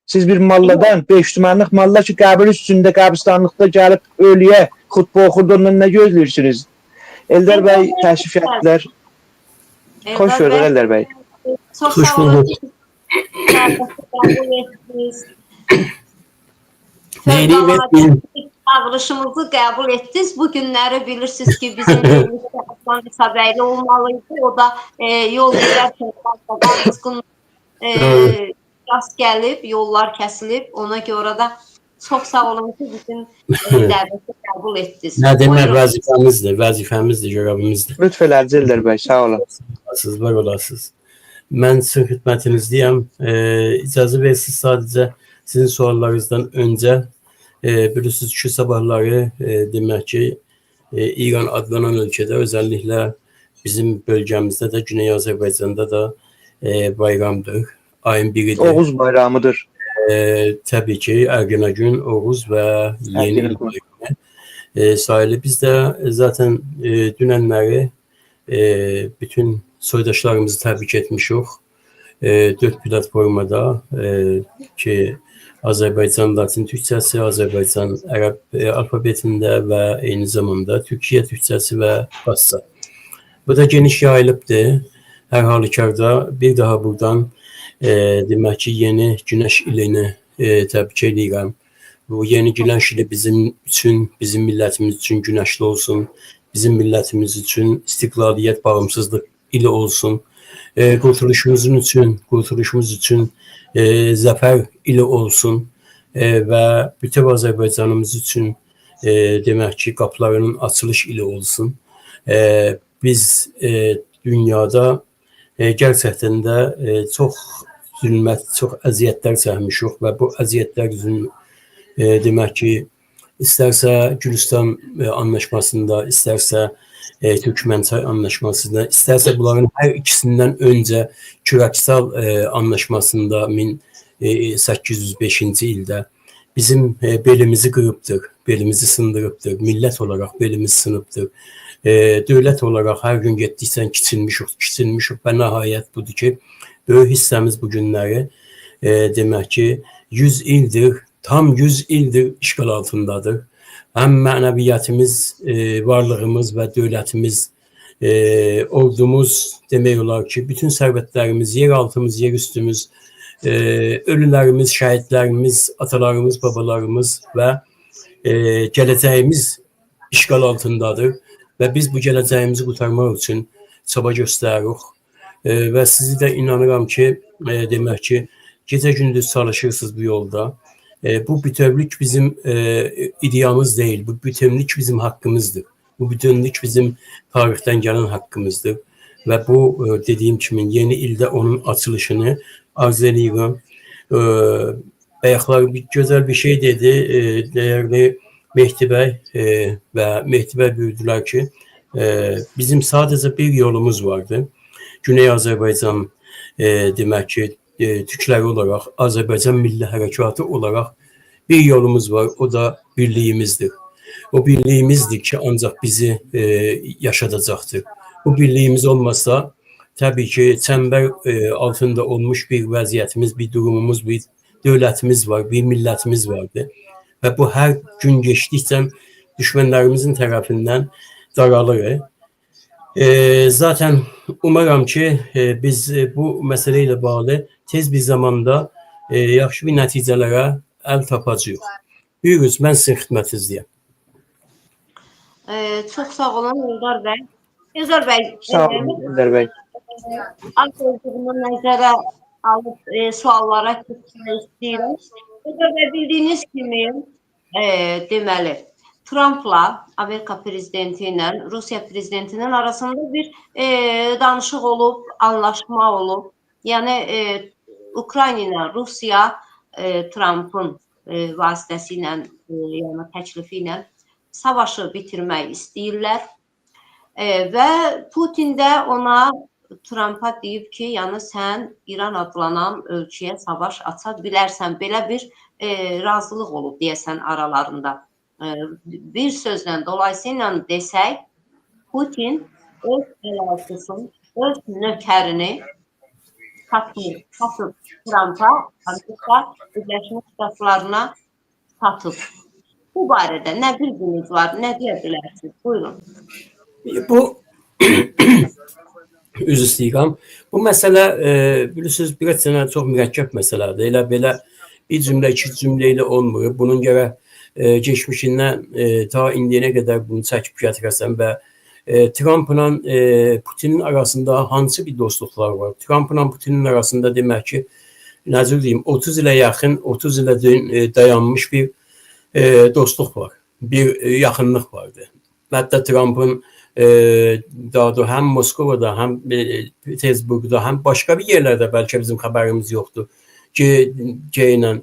Siz bir malladan 5 tümanlıq malla ki, qəbir üstündə, qəbristanlıqda gəlib ölüyə xutbə oxurdu, ondan nə gözləyirsiniz? Eldar bəy təşrif etdilər. Xoş gördük Eldar bəy. Çox sağ olun. Çağırışımızı qəbul etdiniz. Bu günləri bilirsiniz ki, bizim Aslan İsabəyli olmalıydı. O da yol gedərkən qızğın rast gəlib, yollar kəsilib. Ona görə də çox sağ olun ki, bizim dəvəti qəbul etdiniz. Nə demək, vəzifəmizdir, görevimizdir. Lütf elədiniz Eldar bəy, sağ olun. Siz var olasınız. Mən sizin xidmətinizdəyəm. İcazə versiniz sadəcə sizin suallarınızdan öncə bilirsiniz ki, sabahları demək ki, İran adlanan ölkədə, özəlliklə bizim bölgəmizdə də, Güney Azərbaycanda da bayramdır. Ayın biridir. Oğuz bayramıdır. Təbii ki, Ərgənə gün, Oğuz və Yeni il bayramı sayılır. Biz də zaten dünənləri bütün soydaşlarımızı təbrik etmişik. 4 platformada ki, Azərbaycan Latin türkçəsi, Azərbaycan ərəb alfabetində və eyni zamanda Türkiyə türkçəsi və Farsça. Bu da geniş yayılıbdır. Hər halükarda bir daha buradan demək ki, yeni Günəş ilini təbrik edirəm. Bu yeni Günəş ili bizim üçün, bizim millətimiz üçün günəşli olsun. Bizim millətimiz üçün istiqlaliyyət, bağımsızlıq ili olsun. Qurtuluşumuz üçün zəfər ili olsun və bütün Azərbaycanımız üçün demək ki, qapılarının açılış ili olsun. Biz dünyada gerçəkdən də çox zülmət, çox əziyyətlər çəkmişik və bu əziyyətlər üçün demək ki, istərsə Gülüstan anlaşmasında, istərsə Türkmençay anlaşmasında, istərsə bunların hər ikisindən öncə Kürəksal anlaşmasında 1805-ci ildə bizim belimizi qırıbdır, belimizi sındırıbdır, millət olaraq belimiz sınıbdır. Dövlət olaraq hər gün getdiksən kiçilmişik və nəhayət budur ki, böyük hissəmiz bu günləri demək ki, 100 ildir, tam 100 ildir işğal altındadır. Həm mənəviyyətimiz, varlığımız və dövlətimiz, ordumuz demək olar ki, bütün sərvətlərimiz, yer altımız, yer üstümüz, ölülərimiz, şəhidlərimiz, atalarımız, babalarımız və gələcəyimiz işğal altındadır və biz bu gələcəyimizi qurtarmaq üçün çaba göstəririk və sizi də inanıram ki, demək ki, gecə-gündüz çalışırsınız bu yolda. Bu bütövlük bizim ideyamız deyil, bu bütövlük bizim haqqımızdır. Bu bütövlük bizim tarixdən gələn haqqımızdır və bu dediyim kimi yeni ildə onun açılışını arzu edirəm. Bayaqlar gözəl bir şey dedi, dəyərli Mehdi bəy və Mehdi bəy buyurdular ki, bizim sadəcə bir yolumuz vardı. Güney Azərbaycan demək ki, Türkləri olaraq, Azərbaycan Milli Hərəkatı olaraq bir yolumuz var, o da birliyimizdir. O birliyimizdir ki, ancaq bizi yaşadacaqdır. Bu birliyimiz olmasa, təbii ki, çəmbər altında olmuş bir vəziyyətimiz, bir durumumuz, bir dövlətimiz var, bir millətimiz vardır. Və bu hər gün geçdikcə düşmənlərimizin tərəfindən daralır. Zaten umaram ki, biz bu məsələ ilə bağlı tez bir zamanda yaxşı bir nəticələrə əl tapacağıq. Buyuruz, mən sizin xidmətinizdəyəm. Çox sağ olun Eldar bəy. Eldar bəy, Sağ olun Eldar bəy. Bunu nəzərə alıb suallara keçmək istəyirəm. Eldar bəy, bildiyiniz kimi deməli, Trumpla, Amerika prezidenti ilə Rusiya prezidentinin arasında bir danışıq olub, anlaşma olub. Yəni Ukrayna ilə Rusiya Trumpın vasitəsilə, yəni təklifi ilə savaşı bitirmək istəyirlər. Və Putin də ona, Trumpa deyib ki, yəni sən İran adlanan ölkəyə savaş aça bilərsən. Belə bir razılıq olub deyəsən aralarında. Bir sözlə, dolayısıyla desək, Putin öz əlaltısını, öz nökərini satıb Trumpa, Amerika Birləşmiş Ştatlarına satıb. Bu barədə nə bilginiz var, nə deyə bilərsiniz? Buyurun. Bu üzr istəyirəm. Bu məsələ bilirsiniz, biraz çox mürəkkəb məsələdir. Elə belə bir cümlə, iki cümlə ilə olmur. Bunun gərək keçmişindən ta indiyənə qədər bunu çəkib gətirəsən və Trumpla Putinin arasında hansı bir dostluqlar var? Trumpla Putinin arasında demək ki, necə deyim, 30 ilə yaxın, 30 ilə dayanmış bir dostluq var. Bir yaxınlıq vardı. Hətta Trumpın daha da həm Moskovada, həm Petersburgda, həm başqa bir yerlərdə bəlkə bizim xəbərimiz yoxdur ki, ilə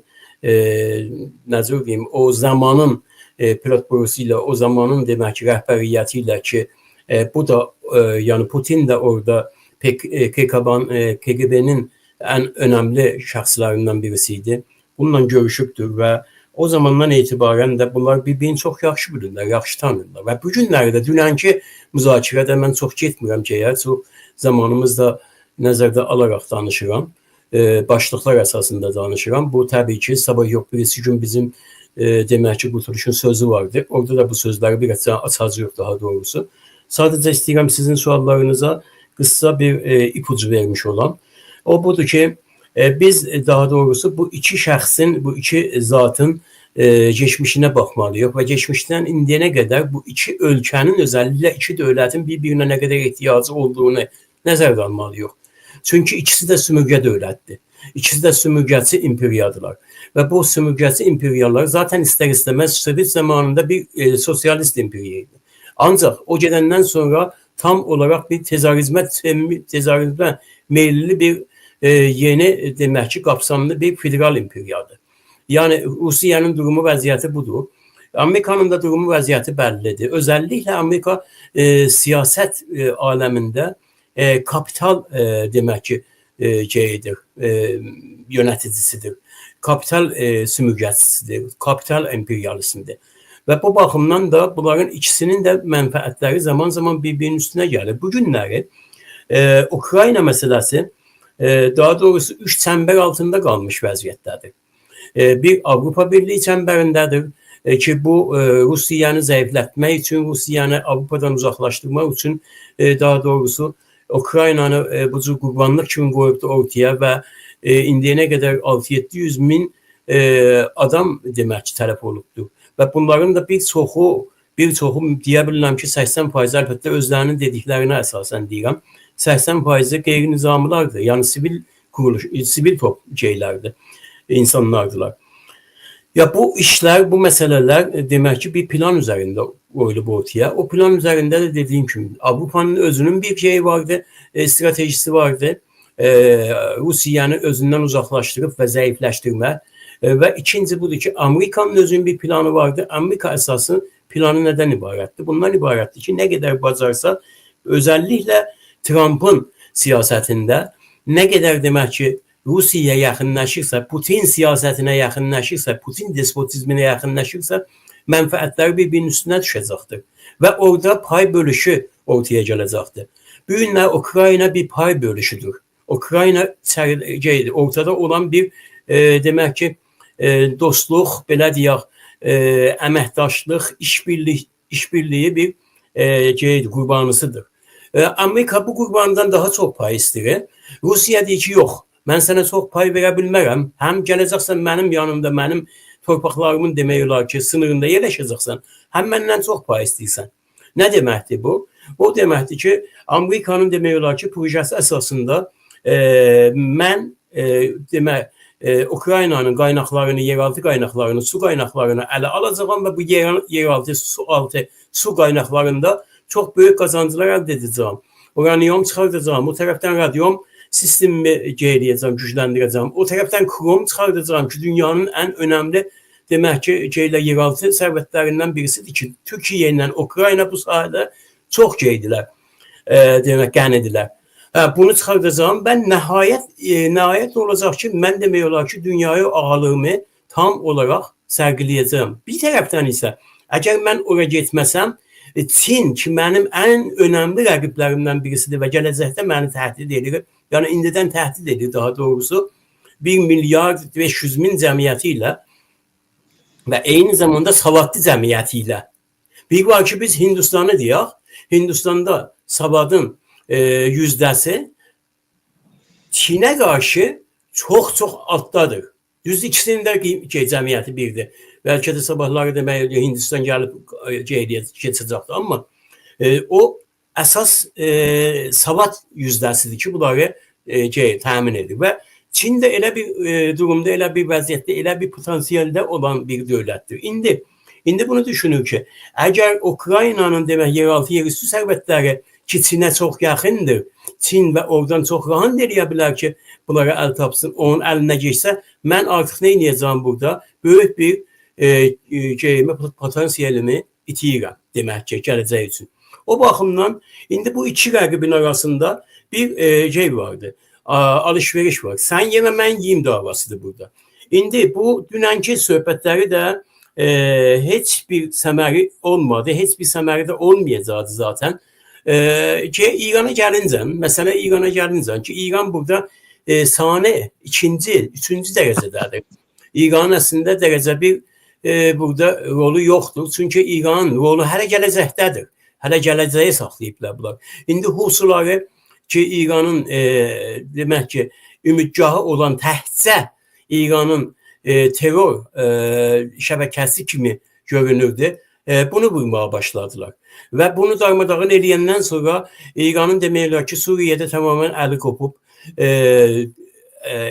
necə deyim, o zamanın pilot borusu ilə, o zamanın demək ki, rəhbəriyyəti ilə ki, bu da, yəni Putin də orada KGB-nin ən önəmli şəxslərindən birisi idi. Bununla görüşübdür və o zamandan etibarən də bunlar bir-birini çox yaxşı bilirlər, yaxşı tanırlar. Və bu günlərdə, dünənki müzakirədə mən çox getmirəm ki, çox zamanımız da nəzərdə alaraq danışıram. Başlıqlar əsasında danışıram. Bu təbii ki, sabah yox, birisi gün bizim demək ki, Qurtuluşun sözü vardır. Orada da bu sözləri bir açacağıq daha doğrusu. Sadəcə istəyirəm sizin suallarınıza qısa bir ipucu vermiş olam. O budur ki, biz daha doğrusu bu iki şəxsin, bu iki zatın geçmişinə baxmalıyıq və geçmişdən indiyənə qədər bu iki ölkənin, özəlliklə iki dövlətin bir-birinə nə qədər ehtiyacı olduğunu nəzərdə almalıyıq. Çünki ikisi də sümürgə dövlətdir. İkisi də sümürgəçi imperiyadılar. Və bu sümürgəçi imperiyalar zaten istər-istəməz Sovet zamanında bir sosialist imperiyaydı. Ancaq o gedəndən sonra tam olaraq bir tezarizmə meyilli bir yeni demək ki, qapsamlı bir federal imperiyadır. Yəni Rusiyanın durumu, vəziyyəti budur. Amerikanın da durumu, vəziyyəti bəllidir. Özəlliklə Amerika siyasət aləmində kapital demək ki, yöneticisidir. Kapital sümürgəçisidir. Kapital imperialismdir. Və bu baxımdan da bunların ikisinin də mənfəətləri zaman-zaman bir-birinin üstünə gəlir. Bu günləri Ukrayna məsələsi daha doğrusu 3 çəmbər altında qalmış vəziyyətdədir. Bir Avropa Birliyi çəmbərindədir ki, bu Rusiyanı zəiflətmək üçün, Rusiyanı Avropadan uzaqlaşdırmaq üçün daha doğrusu Ukraynanı bu cür qurbanlıq kimi qoyubdu ortaya və indiyənə qədər 600-700 min adam demək ki, tələf olubdur. Və bunların da bir çoxu deyə bilirəm ki, 80% əlbəttə özlərinin dediklərinə əsasən deyirəm, 80% qeyri-nizamlılardır. Yəni sivil şeylərdir, insanlardılar. Ya bu işlər, bu məsələlər demək ki, bir plan üzərində qoyulub ortaya. O plan üzərində də dediyim kimi Avropanın özünün bir şeyi vardı, stratejisi vardı. Rusiyanı özündən uzaqlaşdırıb və zəifləşdirmək. Və ikinci budur ki, Amerikanın özünün bir planı vardı. Amerika əsası planı nədən ibarətdir? Bundan ibarətdir ki, nə qədər bacarsa, özəlliklə Trump'ın siyasətində nə qədər demək ki, Rusiyaya yaxınlaşırsa, Putin siyasətinə yaxınlaşırsa, Putin despotizminə yaxınlaşırsa, mənfəətləri bir-birinin üstünə düşəcəkdir. Və orada pay bölüşü ortaya gələcəkdir. Bu günlər Ukrayna bir pay bölüşüdür. Ukrayna ortada olan bir demək ki, dostluq, belə deyək, əməkdaşlıq, işbirliyi bir qurbanısıdır. Amerika bu qurbandan daha çox pay istəyir. Rusiya deyir ki, yox, mən sənə çox pay verə bilmərəm. Həm gələcəksən mənim yanımda, mənim torpaqlarımın demək olar ki, sınırında yerləşəcəksən, həm məndən çox pay istəyirsən. Nə deməkdir bu? O deməkdir ki, Amerikanın demək olar ki, projesi əsasında mən demək, Ukraynanın qaynaqlarını, yeraltı qaynaqlarını, su qaynaqlarını ələ alacağam və bu yeraltı, su qaynaqlarında çox böyük qazancılar əldə edəcəm. Uranium çıxardacağam, o tərəfdən radium sistemimi gücləndirəcəm, o tərəfdən krom çıxardacağam ki, dünyanın ən önəmli demək ki, yeraltı sərvətlərindən birisidir ki, Türkiyə ilə Ukrayna bu sahədə çox demək, qənidirlər. Bunu çıxardacağım. Ben nəhayət olacaq ki, mən demək olar ki, dünyaya ağalığımı tam olarak sərgiləyəcəm. Bir tərəfdən isə, əgər mən oraya getməsəm, Çin ki, mənim ən önəmli rəqiblərimdən birisidir və gələcəkdə məni təhdid edir, yəni indidən təhdid edir daha doğrusu, 1 milyard 500 min cəmiyyəti ilə və eyni zamanda savadlı cəmiyyəti ilə. Bir var ki, biz Hindistanı deyək, Hindistanda savadın yüzdəsi Çinə qarşı çox altdadır. Düz ikisinin də cəmiyyəti birdir. Bəlkə də sabahları demək Hindistan gəlib keçəcəkdir. Amma o əsas savad yüzdəsidir ki, bunları təmin edir. Və Çin də elə bir durumda, elə bir vəziyyətdə, elə bir potansiyeldə olan bir dövlətdir. İndi bunu düşünür ki, əgər Ukraynanın demək yeraltı yerüstü sərvətləri ki, Çinə çox yaxındır, Çin və oradan çox rahat eləyə bilər ki, bunlara əl tapsın, onun əlinə geçsə, mən artıq nə edəcəm burada? Böyük bir potansiyelimi itirəm demək ki, gələcək üçün. O baxımdan indi bu iki rəqibin arasında bir vardı, alışveriş var. Sən yemə, mən yiyim davasıdır burada. İndi bu dünənki söhbətləri də heç bir səməri olmadı, heç bir səməri də olmayacaqdı zaten. İran'a gəlincəm, məsələ İran'a gəlincəm ki, İran burada sani, ikinci, üçüncü dərəcədədir. İranın əslində dərəcə bir burada rolu yoxdur. Çünki İranın rolu hələ gələcəkdədir. Hələ gələcəyə saxlayıblar bunlar. İndi Husiləri ki, İranın demək ki, ümidgahı olan təkcə İranın terror şəbəkəsi kimi görünürdü. Bunu vurmağa başladılar. Və bunu darmadağın eləyəndən sonra İranın demək olar ki, Suriyədə tamamen əli qopub,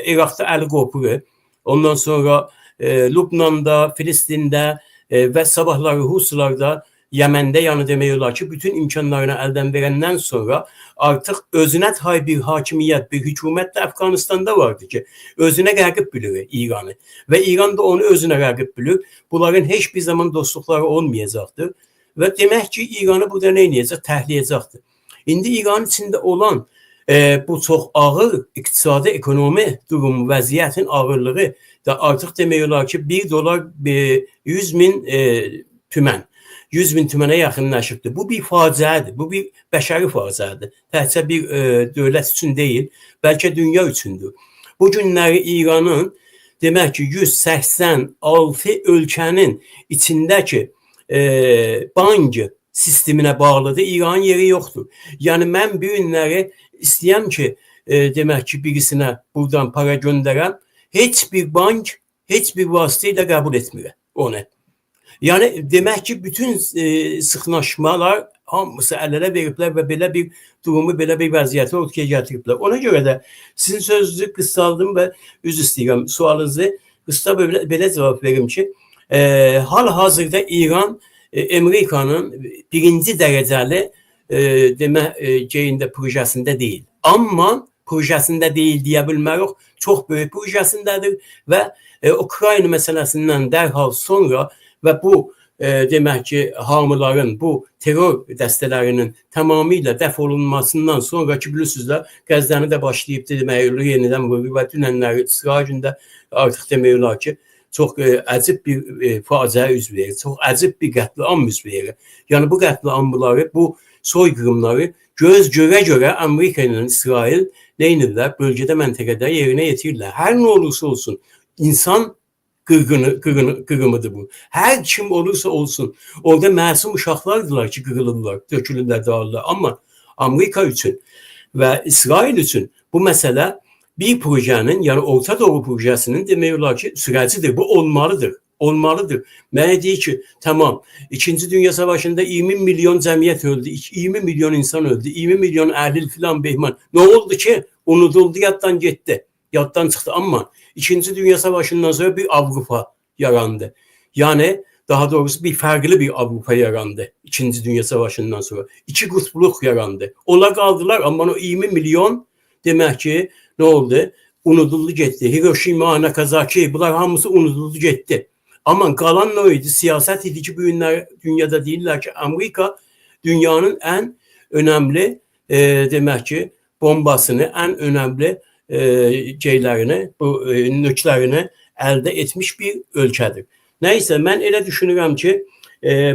İraqda əli qopur. Ondan sonra Lübnanda, Filistində və sabahları Husilarda, Yəməndə yəni demək olar ki, bütün imkanlarını əldən verəndən sonra artıq özünə tay bir hakimiyyət, bir hükümət də Əfqanistanda vardı ki, özünə rəqib bilir İranı. Və İran da onu özünə rəqib bilir. Bunların heç bir zaman dostluqları olmayacaqdır. Və demək ki, İranı burada nə edəcək? Təhliyəcəkdir. İndi İranın içində olan bu çox ağır iqtisadi, ekonomi durumu, vəziyyətin ağırlığı da artıq demək olar ki, $1 100 min tümən. 100 bin tümənə yaxınlaşıbdır. Bu bir faciədir. Bu bir bəşəri faciədir. Təkcə bir dövlət üçün deyil, bəlkə dünya üçündür. Bu günləri İranın demək ki, 186 ölkənin içindəki bank sisteminə bağlıdır. İranın yeri yoxdur. Yəni mən bir günləri istəyəm ki, demək ki, birisinə buradan para göndərəm. Heç bir bank, heç bir vasitə ilə qəbul etmir onu. Yəni demək ki, bütün sıxnaşmalar hamısı əllərə veriblər və belə bir durumu, belə bir vəziyyəti ortaya gətiriblər. Ona görə də sizin sözünüzü qısaldım və üzr istəyirəm. Sualınızı qısa belə cavab verim ki, hal-hazırda İran Amerikanın birinci dərəcəli demək projesində deyil. Amma projesində deyil deyə bilmərik, çox böyük projesindədir və Ukrayna məsələsindən dərhal sonra və bu demək ki, hamıların, bu terror dəstələrinin tamamilə dəf olunmasından sonra ki, bilirsiniz də Qəzzəni də başlayıb demək olar, yenidən vurur və dünənləri İsrail gündə artıq demək olar ki, çox əcib bir faciə üz verir, çox əcib bir qətliam üz verir. Yəni bu qətliamları, bu soyqırımları göz görə Amerika ilə İsrail neynirlər? Bölgədə, məntəqədə yerinə yetirirlər. Hər nə olursa olsun, insan qırğımıdır bu. Hər kim olursa olsun, orada məsum uşaqlardılar ki, qırılırlar, dökülürlər, dağılırlar. Amma Amerika üçün və İsrail üçün bu məsələ bir projenin, yəni Orta Doğu projesinin demək olar ki, sürəcidir. Bu olmalıdır. Olmalıdır. Mənə deyir ki, tamam, 2-ci Dünya Savaşında 20 milyon cəmiyyət öldü, 20 milyon insan öldü, 20 milyon əhlil filan behman. Nə oldu ki? Unuduldu, yaddan getdi, yaddan çıxdı. Amma 2-ci Dünya Savaşından sonra bir Avrupa yarandı. Yəni, daha doğrusu bir fərqli bir Avrupa yarandı 2-ci Dünya Savaşından sonra. İki qutbluq yarandı. Onlar qaldılar, amma o 20 milyon demək ki, nə oldu? Unuduldu getdi. Hiroşima, Nagasaki, bunlar hamısı unuduldu getdi. Amma qalan nə idi? Siyasət idi ki, bu günlər dünyada deyirlər ki, Amerika dünyanın ən önəmli demək ki, bombasını, ən önəmli şeylərini, bu nüklərini əldə etmiş bir ölkədir. Nəysə, mən elə düşünürəm ki,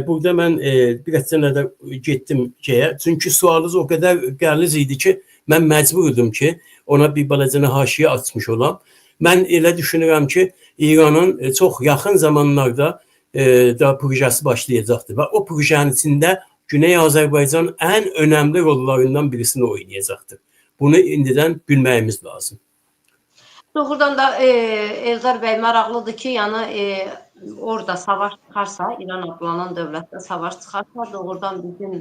burada mən bir sənə də getdim şeyə. Çünki sualınız o qədər qəliz idi ki, mən məcbur idim ki, ona bir balacanı haşiyə açmış olam. Mən elə düşünürəm ki, İranın çox yaxın zamanlarda da projesi başlayacaqdır və o projenin içində Güney Azərbaycan ən önəmli rollarından birisini oynayacaqdır. Bunu indidən bilməyimiz lazım. Doğrudan da Eldar bəy maraqlıdır ki, yəni orada savaş çıxarsa, İran adlanan dövlətdə savaş çıxarsa, doğrudan bizim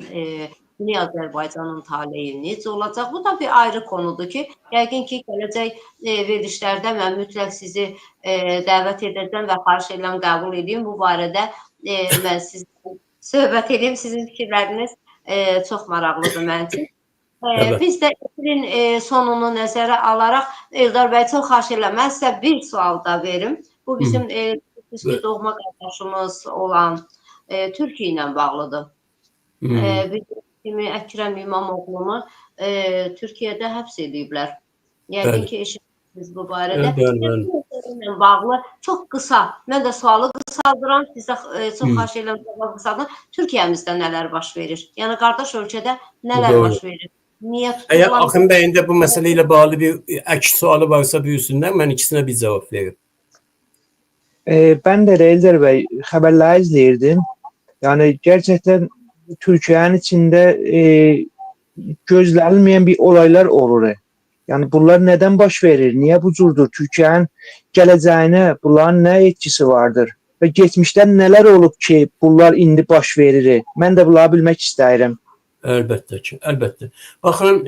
Güney Azərbaycanın taleyi necə olacaq? Bu da bir ayrı konudur ki, yəqin ki, gələcək verilişlərdə mən mütləq sizi dəvət edəcəm və xahiş edirəm qəbul edeyim. Bu barədə mən sizlə söhbət edeyim. Sizin fikirləriniz çox maraqlıdır mənim üçün. Biz də efirin sonunu nəzərə alaraq, Eldar bəy, çox xahiş edirəm, mən sizə bir sual da verim. Bu bizim doğma qardaşımız olan Türkiyə ilə bağlıdır. Bizim kimi Əkrəm İmamoğlu'nu Türkiyədə həbs ediblər. Yəqin ki, eşitdiniz bu barədə. Türkiyə bağlı çox qısa, mən də sualı qısaldıram, sizə çox xahiş edirəm sualı qısaldıram. Türkiyəmizdə nələr baş verir? Yəni, qardaş ölkədə nələr baş verir? Əgər Axın bəyin də bu məsələ ilə bağlı bir əks sualı varsa buyursunlar, mən ikisinə bir cavab verim. Ben de Eldar Bey haberleri izleyirdim. Yani gerçekten Türkiye'nin içinde gözlenmeyen bir olaylar olur. Yani bunlar neden baş verir? Niye bu cürdür? Türkiye'nin geleceğine bunların ne etkisi vardır? Ve geçmişten neler olup ki bunlar indi baş verir? Ben de bunları bilmek isterim. Əlbəttə ki, əlbəttə. Baxın,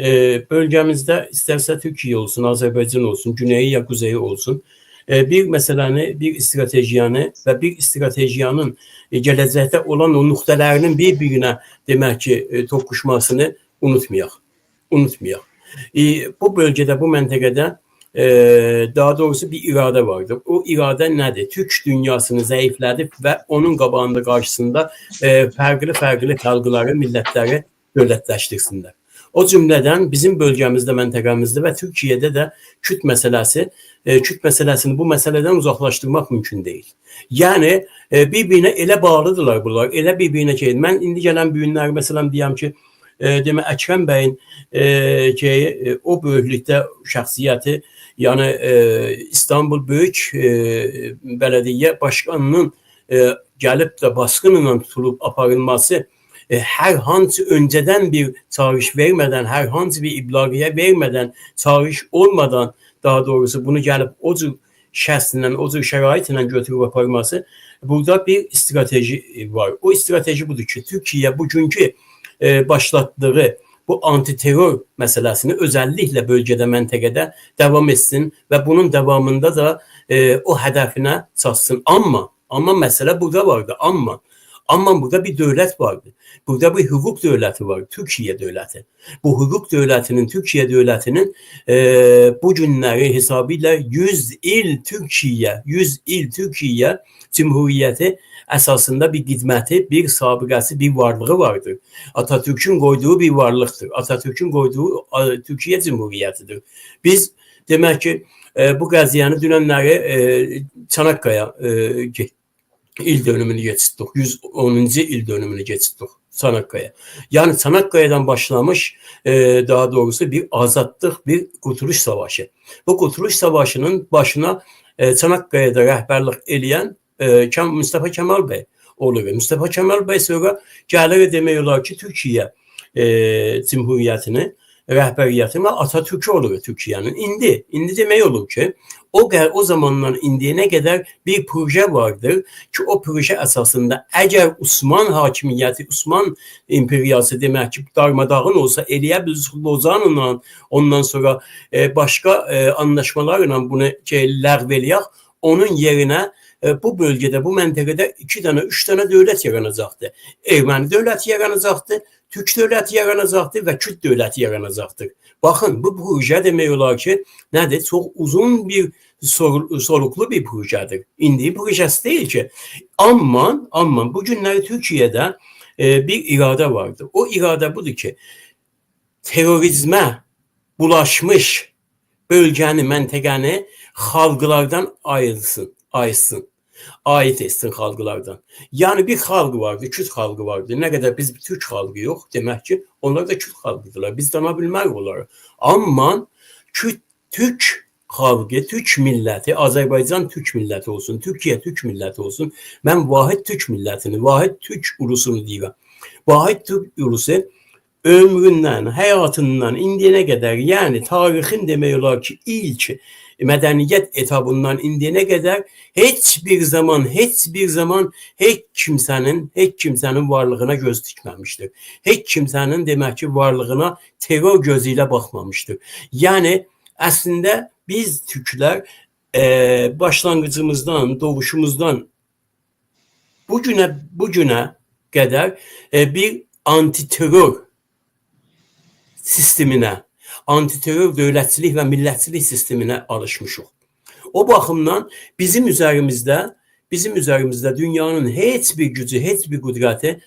bölgəmizdə istərsə Türkiyə olsun, Azərbaycan olsun, güneyi ya quzeyi olsun, bir məsələni, bir stratejiyanı və bir stratejiyanın gələcəkdə olan o nöqtələrinin bir-birinə demək ki, toqquşmasını unutmayaq. Bu bölgədə, bu məntəqədə daha doğrusu bir iradə vardır. O iradə nədir? Türk dünyasını zəiflədib və onun qabağında qarşısında fərqli xalqları, millətləri dövlətləşdirsinlər. O cümlədən bizim bölgəmizdə, məntəqəmizdə və Türkiyədə də Kürt məsələsini bu məsələdən uzaqlaşdırmaq mümkün deyil. Yəni, bir-birinə elə bağlıdırlar bunlar, elə bir-birinə ki, mən indi gələn bu günlər, məsələn, deyəm ki, demə, Əkrəm bəyin o böyüklükdə şəxsiyyəti, yəni İstanbul Böyük Bələdiyyə Başqanının gəlib də basqınla tutulub aparılması hər hansı öncədən bir çağırış vermədən, hər hansı bir iblağıya vermədən, çağırış olmadan, daha doğrusu bunu gəlib o cür şəxslə, o cür şəraitlə götürüb aparması, burada bir strateji var. O strateji budur ki, Türkiyə bugünkü başlatdığı bu antiterror məsələsini özəlliklə bölgədə, məntəqədə davam etsin və bunun davamında da o hədəfinə çatsın. Amma məsələ burada vardı, amma burada bir dövlət vardı. Burada bir hüquq dövləti var, Türkiyə dövləti. Bu hüquq dövlətinin, Türkiyə dövlətinin bu günləri hesabı ilə 100 il Türkiyə Cumhuriyyəti əsasında bir xidməti, bir sabiqəsi, bir varlığı vardır. Atatürk'ün qoyduğu bir varlıqdır. Atatürk'ün qoyduğu Türkiyə Cumhuriyyətidir. Biz demək ki, bu qəziyyəni dünənləri Çanakkaya il dönümünü geçirdik. 110. il dönümünü geçirdik Çanakkaya. Yani Çanakkaya'dan başlamış daha doğrusu bir azadlıq, bir Qurtuluş Savaşı. Bu Qurtuluş Savaşının başına Çanakkaya'da rəhbərlik eləyən Mustafa Kemal Bey olur. Mustafa Kemal Bey sonra gəlir demək olar ki, Türkiyə Cumhuriyyətini, rəhbəriyyəti və Atatürk'ü olur Türkiye'nin. İndi demək olur ki, o zamandan indiyənə qədər bir proje vardır ki, o proje əsasında əgər Osman hakimiyyəti, Osman imperiyası demək ki, darmadağın olsa, eləyə biz Lozanla, ondan sonra başqa anlaşmalarla bunu ləğv eləyək, onun yerinə bu bölgədə, bu məntəqədə 2 dənə, 3 dənə dövlət yaranacaqdır. Erməni dövləti yaranacaqdır, Türk dövləti yaranacaqdır və Kürt dövləti yaranacaqdır. Baxın, bu proje demək olar ki, nədir? Çox uzun bir soluklu bir projedir. İndi projesi değil ki. Aman bu günləri Türkiyədə bir iradə vardır. O iradə budur ki, terrorizmə bulaşmış bölgəni, məntəqəni xalqlardan ayırsın. Ait etsin xalqlardan. Yəni bir xalq vardı, Kürt xalqı vardı. Nə qədər biz Türk xalqı yox, demək ki, onlar da Kürt xalqıdırlar. Biz dana bilmərik onları. Amma Türk xalqı, Türk milləti, Azərbaycan Türk milləti olsun, Türkiyə Türk milləti olsun. Mən vahid Türk millətini, vahid Türk ulusunu deyirəm. Vahid Türk ulusu ömründən, həyatından indiyənə qədər, yəni tarixin demək olar ki, ilk mədəniyyət etabından indiyənə qədər heç bir zaman heç kimsənin varlığına göz dikməmişdir. Heç kimsənin demək ki, varlığına terror gözü ilə baxmamışdır. Yəni əslində biz Türklər başlanğıcımızdan, doğuşumuzdan bu günə qədər bir antiterror sisteminə, antiterror dövlətçilik və millətçilik sisteminə alışmışıq. O baxımdan bizim üzərimizdə dünyanın heç bir gücü, heç bir qüdrəti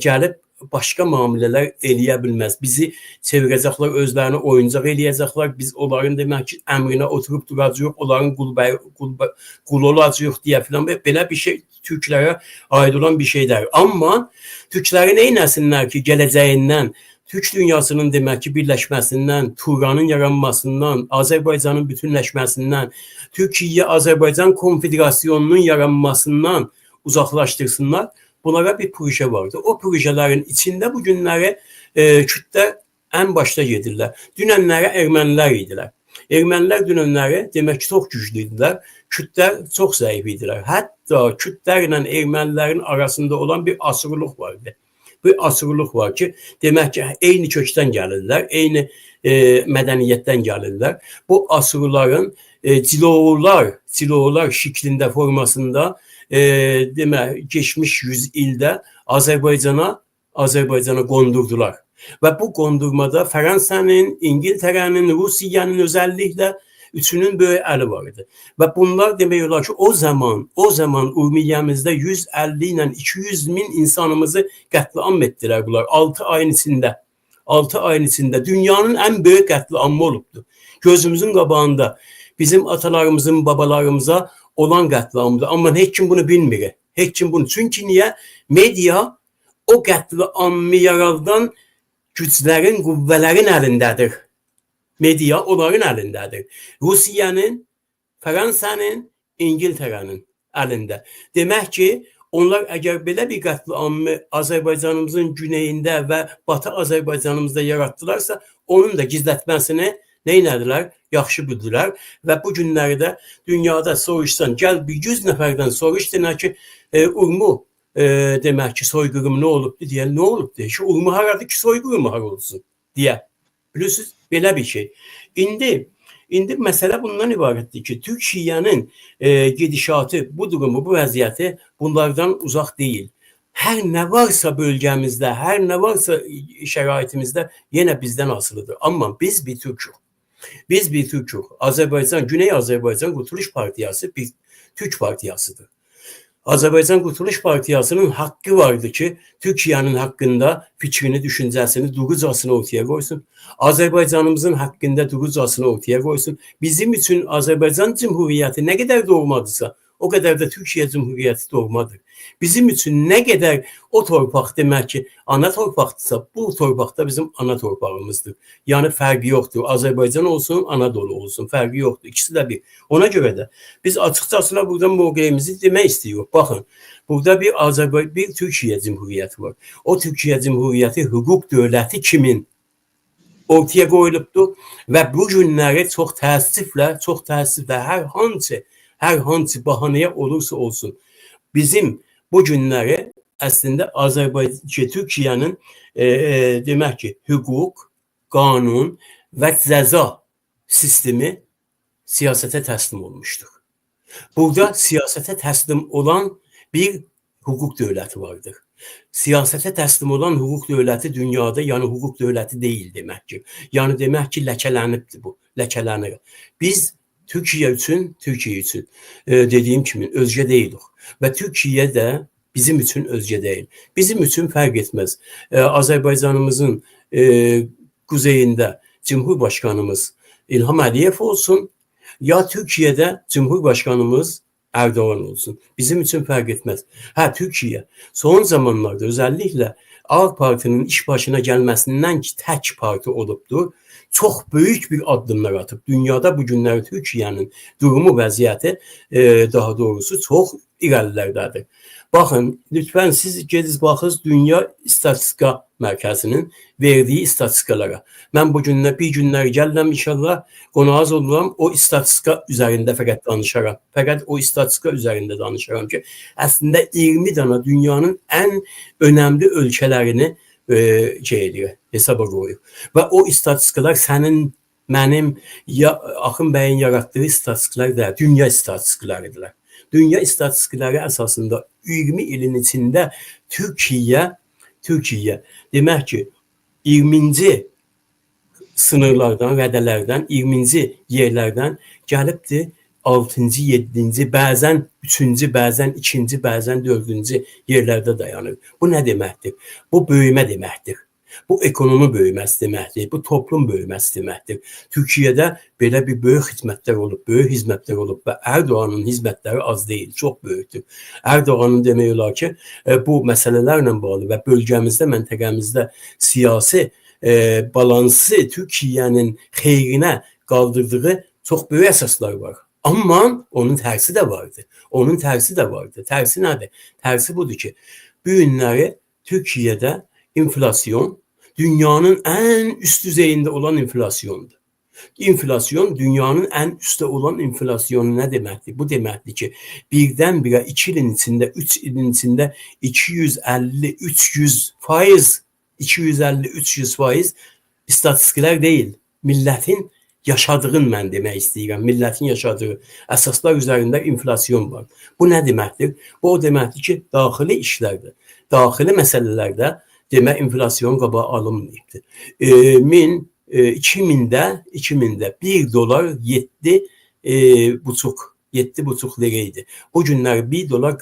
gəlib başqa müamilələr eləyə bilməz. Bizi çevirəcəklər, özlərini oyuncaq eləyəcəklər. Biz onların demək ki, əmrinə oturub duracağıq, onların qulu olacağıq deyə filan. Belə bir şey Türklərə aid olan bir şeydir. Amma Türklərin neynəsinlər ki, gələcəyindən, Türk dünyasının demək ki, birləşməsindən, Turanın yaranmasından, Azərbaycanın bütünləşməsindən, Türkiyə-Azərbaycan Konfederasyonunun yaranmasından uzaqlaşdırsınlar. Bunlara bir proje vardı. O projelerin içində bu günləri Kürtlər ən başda gedirlər. Dünənləri ermənilər idilər. Ermənilər dünənləri demək ki, çox güclüydülər. Kürtlər çox zəif idilər. Hətta Kürtlərlə ermənilərin arasında olan bir asırlıq vardı. Bir asırlıq var ki, demək ki, eyni kökdən gəlirlər, eyni mədəniyyətdən gəlirlər. Bu asırların cilolar şeklində, formasında demək, geçmiş 100 ildə Azərbaycana qondurdular. Və bu qondurmada Fransanın, İngiltərənin, Rusiyanın özəlliklə üçünün böyük əli var idi. Və bunlar demək olar ki, o zaman Urmiyəmizdə 150 ilə 200 min insanımızı qətliam etdilər bunlar 6 ayın içində. Dünyanın ən böyük qətliamı olubdu. Gözümüzün qabağında bizim atalarımızın, babalarımıza olan qətliamdır. Amma heç kim bunu bilmir. Heç kim bunu. Çünki niyə? Media o qətliamı yaradan güclərin, qüvvələrin əlindədir. Media onların əlindədir. Rusiyanın, Fransanın, İngiltərənin əlində. Demək ki, onlar əgər belə bir qətliamı Azərbaycanımızın güneyində və Batı Azərbaycanımızda yaratdılarsa, onun da gizlətməsini neynədilər? Yaxşı bildilər və bu günlərdə dünyada soruşsan, gəl bir 100 nəfərdən soruş, deyək ki, Urmu demək ki, soyqırım nə olubdu deyə, nə olubdu? Ki, Urmu haradır ki, soyqırım har olsun deyə. Bilirsiniz, belə bir şey. İndi məsələ bundan ibarətdir ki, Türkiyənin gedişatı, bu durumu, bu vəziyyəti bunlardan uzaq deyil. Hər nə varsa bölgəmizdə, hər nə varsa şəraitimizdə yenə bizdən asılıdır. Amma biz bir Türk'ük. Biz bir Türk'ük. Azərbaycan, Güney Azərbaycan Qurtuluş Partiyası bir Türk partiyasıdır. Azərbaycan Qurtuluş Partiyasının haqqı vardı ki, Türkiyənin haqqında fikrini, düşüncəsini durucasına ortaya qoysun. Azərbaycanımızın haqqında durucasına ortaya qoysun. Bizim üçün Azərbaycan Cümhuriyyəti nə qədər doğmadısa, o qədər də Türkiyə Cümhuriyyəti doğmadır. Bizim üçün nə qədər o torpaq demək ki, ana torpaqdırsa, bu torpaqda bizim ana torpağımızdır. Yəni fərqi yoxdur. Azərbaycan olsun, Anadolu olsun, fərqi yoxdur. İkisi də bir. Ona görə də biz açıqcasına burada mövqeyimizi demək istəyirik. Baxın, burada bir Türkiyə Cümhuriyyəti var. O Türkiyə Cümhuriyyəti hüquq dövləti kimin ortaya qoyulubdur və bu günləri çox təəssüflə hər hansı bahanəyə olursa olsun, bizim bu günləri əslində Türkiyənin demək ki, hüquq, qanun və cəza sistemi siyasətə təslim olmuşdur. Burada siyasətə təslim olan bir hüquq dövləti vardır. Siyasətə təslim olan hüquq dövləti dünyada, yəni hüquq dövləti deyil demək ki. Yəni demək ki, ləkələnibdir bu, ləkələnir. Biz Türkiye üçün dediyim kimi özgə deyilik. Və Türkiye də bizim üçün özgə deyil. Bizim üçün fərq etməz. Azərbaycanımızın quzeyində Cumhurbaşkanımız İlham Əliyev olsun, ya Türkiye'də Cumhurbaşkanımız Erdoğan olsun. Bizim için fark etmez. Türkiye son zamanlarda özellikle AK Parti'nin iş başına gelmesinden ki tek parti olubdur, çok büyük bir addımlar atıp dünyada bugünler Türkiye'nin durumu vəziyyəti daha doğrusu çok irəlilərdədir. Baxın, lütfen siz gediz baxız Dünya İstatistika Mərkəzinin verdiği istatistikalara. Ben bugünlər bir günlər gəlirəm inşallah qonağız oluram, o istatistika üzərində fəqət danışaram. Fəqət o istatistika üzərində danışaram ki, əslində 20 dana dünyanın ən önəmli ölkələrini hesaba qoyur. Və o istatistikalar sənin, mənim, Axın bəyin yaratdığı istatistikalar da dünya istatistikalarıdırlar. Dünya istatistikləri əsasında 20 ilin içində Türkiye demək ki 20-ci sınırlardan, rədələrdən, 20-ci yerlərdən gəlibdir 6-cı, 7-ci, bəzən 3-cü, bəzən 2-ci, bəzən 4-cü yerlərdə dayanır. Bu nə deməkdir? Bu böyümə deməkdir. Bu ekonomi böyüməsi deməkdir. Bu toplum böyüməsi deməkdir. Türkiye'də belə bir böyük hizmətlər olub və Erdoğan'ın hizmətləri az deyil, çox böyükdür. Erdoğan'ın demək olar ki, bu məsələlərlə bağlı və bölgəmizdə, məntəqəmizdə siyasi balansı Türkiye'nin xeyrinə qaldırdığı çox böyük əsaslar var. Amma onun tərsi də vardı. Tərsi nədir? Tərsi budur ki, bu günləri Türkiye'də enflasyon dünyanın en üst düzeyinde olan enflasyondur. Enflasyon dünyanın en üstte olan enflasyonu ne demektir? Bu demektir ki birden-birə 2 ilin içinde, 3 ilin içinde 250-300 faiz istatistiklər deyil. Milletin yaşadığın mən demək istəyirəm. Milletin yaşadığı əsaslar üzərində enflasyon var. Bu nə deməkdir? Bu o deməkdir ki daxili işlərdə, daxili məsələlərdə demək enflasyon qabağı alınmayıbdır. 2000'də 1 dolar 7,5 liraydı. Bu günlər 1 dolar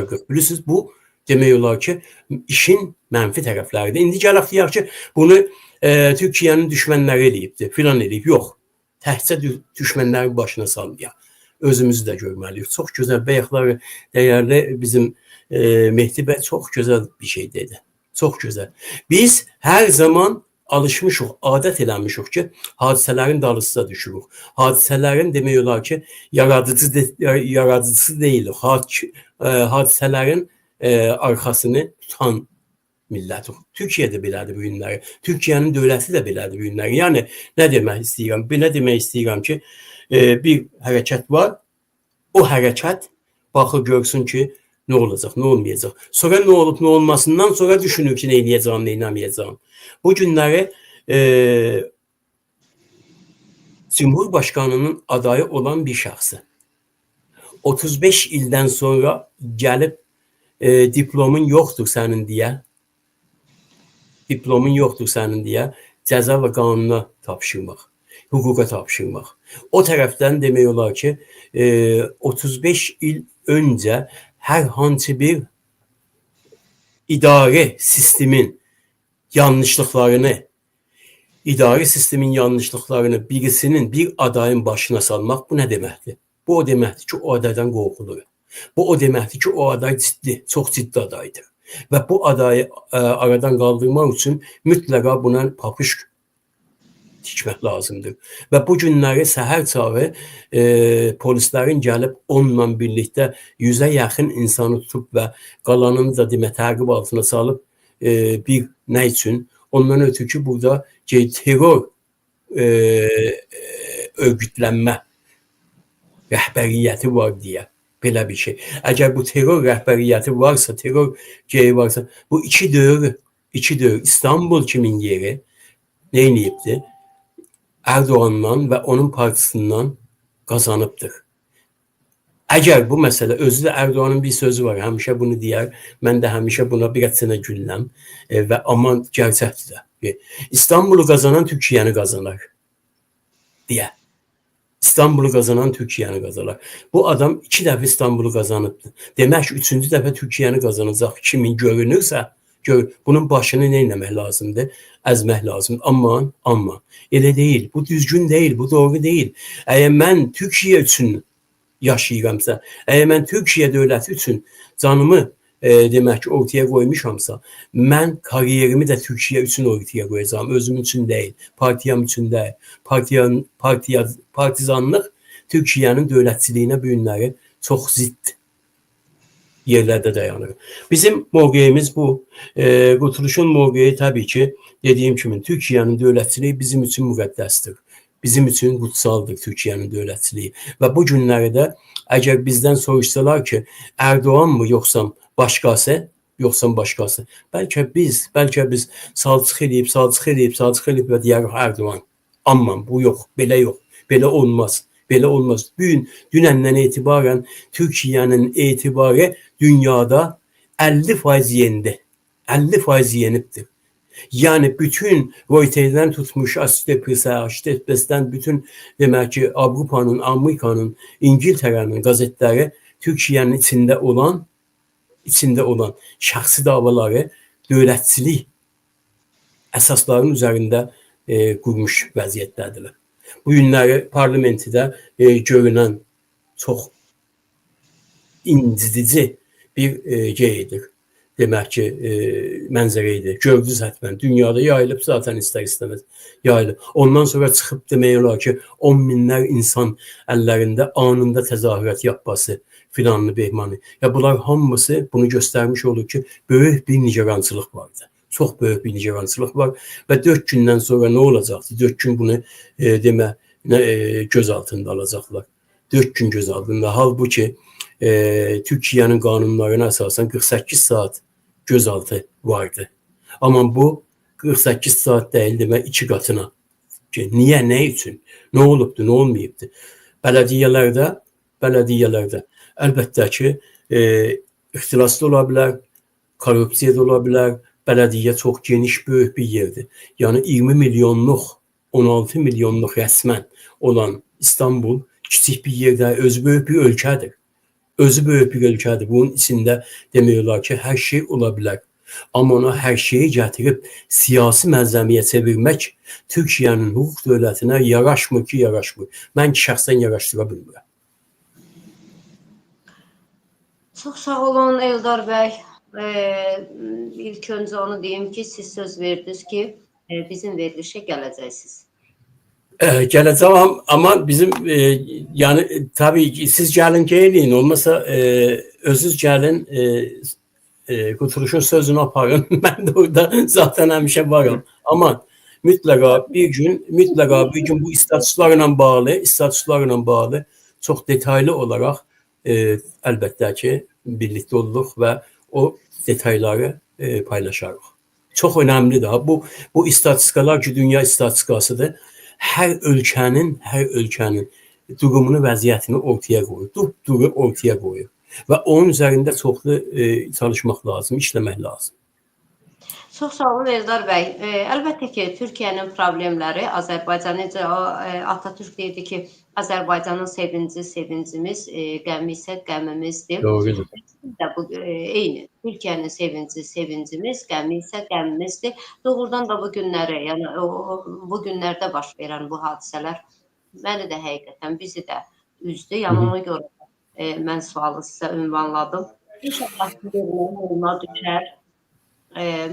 40. Bilirsiniz, bu demək olar ki işin mənfi tərəfləridir. İndi gələk deyək ki bunu Türkiye'nin düşmənləri eləyibdir, filan eləyib. Yox, təhcə düşmənlərin başına salmayaq. Özümüzü də görməliyik. Çox gözəl bəyəkləri dəyərli bizim Mehdi bəy çox gözəl bir şey dedi. Çox gözəl. Biz hər zaman alışmışıq, adət eləmişik ki, hadisələrin dalısına düşürük. Hadisələrin demək olar ki, yaradıcısı deyilik. Hadisələrin arxasını tutan millət. Türkiye'də belədir bu günləri. Türkiye'nin dövləti də belədir bu günləri. Yəni, nə demək istəyirəm? Belə demək istəyirəm ki, bir hərəkət var. O hərəkət baxır görsün ki, ne olacaq, ne olmayacaq. Sonra ne olup ne olmasından sonra düşünür ki, ne eləyəcəm, ne eləməyəcəm. Bu günləri Cumhurbaşkanının adayı olan bir şəxsi 35 ildən sonra gəlib diplomun yoxdur sənin deyə cəza və qanuna tapşırmaq, hüquqa tapşırmaq. O tərəfdən demək olar ki 35 il öncə hər hansı bir idari sistemin yanlışlıqlarını birisinin bir adayın başına salmaq bu nə deməkdir? Bu o deməkdir ki, o adaydan qorxulur. Bu o deməkdir ki, o aday çox ciddi adaydır. Və bu adayı aradan qaldırmaq üçün mütləqa buna papış tikmək lazımdır. Və bu günləri səhər çağı polislərin gəlib onunla birlikdə 100'ə yaxın insanı tutub və qalanını da təqib altına salıb bir nə üçün? Ondan ötürü ki, burada terror örgütlənmə rəhbəriyyəti var deyə belə bir şey. Əgər bu terror rəhbəriyyəti varsa, bu iki dövr İstanbul kimin yeri neyniyibdir? Erdoğan'dan və onun partisindən qazanıbdır. Əgər bu məsələ, özü də Erdoğan'ın bir sözü var, həmişə bunu deyər, mən də həmişə buna bir sənə gülləm və aman gerçəkdir də. İstanbul'u qazanan Türkiye'ni qazanar deyə. İstanbul'u qazanan Türkiyəni qazanar. Bu adam 2 dəfə İstanbul'u qazanıbdı. Demək ki, 3-cü dəfə Türkiyəni qazanacaq kimin görünürsə, bunun başını nə etmək lazımdır? Əzmək lazımdır. Amma elə deyil. Bu düzgün deyil, bu doğru deyil. Əgər mən Türkiyə üçün yaşayıramsa, əgər mən Türkiyə dövləti üçün canımı demək ki, ortaya qoymuşamsa, mən kariyerimi də Türkiyə üçün ortaya qoyacağam. Özüm üçün deyil, partiyam üçün deyil. Partizanlıq Türkiyənin dövlətçiliyinə bu günləri çox zidd yerlərdə dayanır. Bizim mövqeyimiz bu. Qurtuluşun mövqeyi təbii ki, dediyim kimi, Türkiyənin dövlətçiliyi bizim üçün müqəddəsdir. Bizim üçün qutsaldır Türkiyənin dövlətçiliyi. Və bu günlərdə əgər bizdən soruşsalar ki, Erdoğan mı yoxsa başqası, bəlkə biz salçıq eləyib və deyərik Erdoğan. Amma bu yox, belə olmaz. Dünəndən etibarən Türkiyənin etibarı dünyada 50% yendi. 50% yenibdir. Yani bütün Reuters'den tutmuş Associated bütün demek ki Avrupa'nın, Amerika'nın, İngiltere'nin gazetleri Türkiye'nin içinde olan şəxsi davaları dövlətçilik əsaslarının üzərində qurmuş vəziyyətdədirlər. Bu günləri parlamentidə görünən çox incidici bir şeydir. Demək ki, mənzərə idi. Gördünüz həttən. Dünyada yayılıb zaten istər-istəməz yayılıb. Ondan sonra çıxıb demək olar ki, 10 minlər insan əllərində anında təzahürat yapması filanlı behmanı. Ya bunlar hamısı bunu göstərmiş olur ki, böyük bir nigarançılıq vardı. Çox böyük bir nigarançılıq var və 4 gündən sonra nə olacaqdı? 4 gün bunu göz altında alacaqlar. 4 gün göz altında. Halbuki Türkiye'nin kanunlarına əsasən 48 saat gözaltı vardı. Amma bu 48 saat deyil demək 2 qatına. Niyə, nə üçün? Nə olubdu, nə olmayıbdı? Bələdiyyələrdə əlbəttə ki, ixtilas da ola bilər, korrupsiya da ola bilər. Bələdiyyə çox geniş, böyük bir yerdir. Yəni 20 milyonluq, 16 milyonluq rəsmən olan İstanbul kiçik bir yerdə, özü böyük bir ölkədir. Bunun içində demək olar ki, hər şey ola bilər. Amma ona hər şeyi gətirib siyasi məzəmiyə çevirmək Türkiyənin hüquq dövlətinə yaraşmır. Mən ki, şəxsən yaraşdıra bilmirəm. Çox sağ olun Eldar bəy. İlk öncə onu deyim ki, siz söz verdiniz ki, bizim verilişə gələcəksiniz. Gələcəm, amma bizim yani tabii ki siz gəlin geyleyin, olmasa özünüz gəlin Qurtuluşun sözünü aparın. Ben de orada zaten həmişə varım. Amma mütləqa bir gün bu istatuslarla bağlı çox detaylı olaraq əlbəttə ki birlikdə oluruq və o detayları paylaşarıq. Çox önəmlidir. Bu istatistikalar ki, dünya istatistikasıdır. Hər ölkənin durumunu, vəziyyətini ortaya qoyur. Və onun üzərində çoxlu çalışmaq lazım, işləmək lazım. Çox sağ olun Eldar bəy. Əlbəttə ki, Türkiyənin problemləri, Azərbaycan, necə Atatürk deyirdi ki, Azərbaycanın sevinci sevincimiz, qəmi isə qəmimizdir. Doğrudur. Eyni. Türkiyənin sevinci sevincimiz, qəmi isə qəmimizdir. Doğrudan da bu günlərdə baş verən bu hadisələr məni də həqiqətən, bizi də üzdü. Yəni ona görə mən sualı sizə ünvanladım. İnşallah yoluna düşər.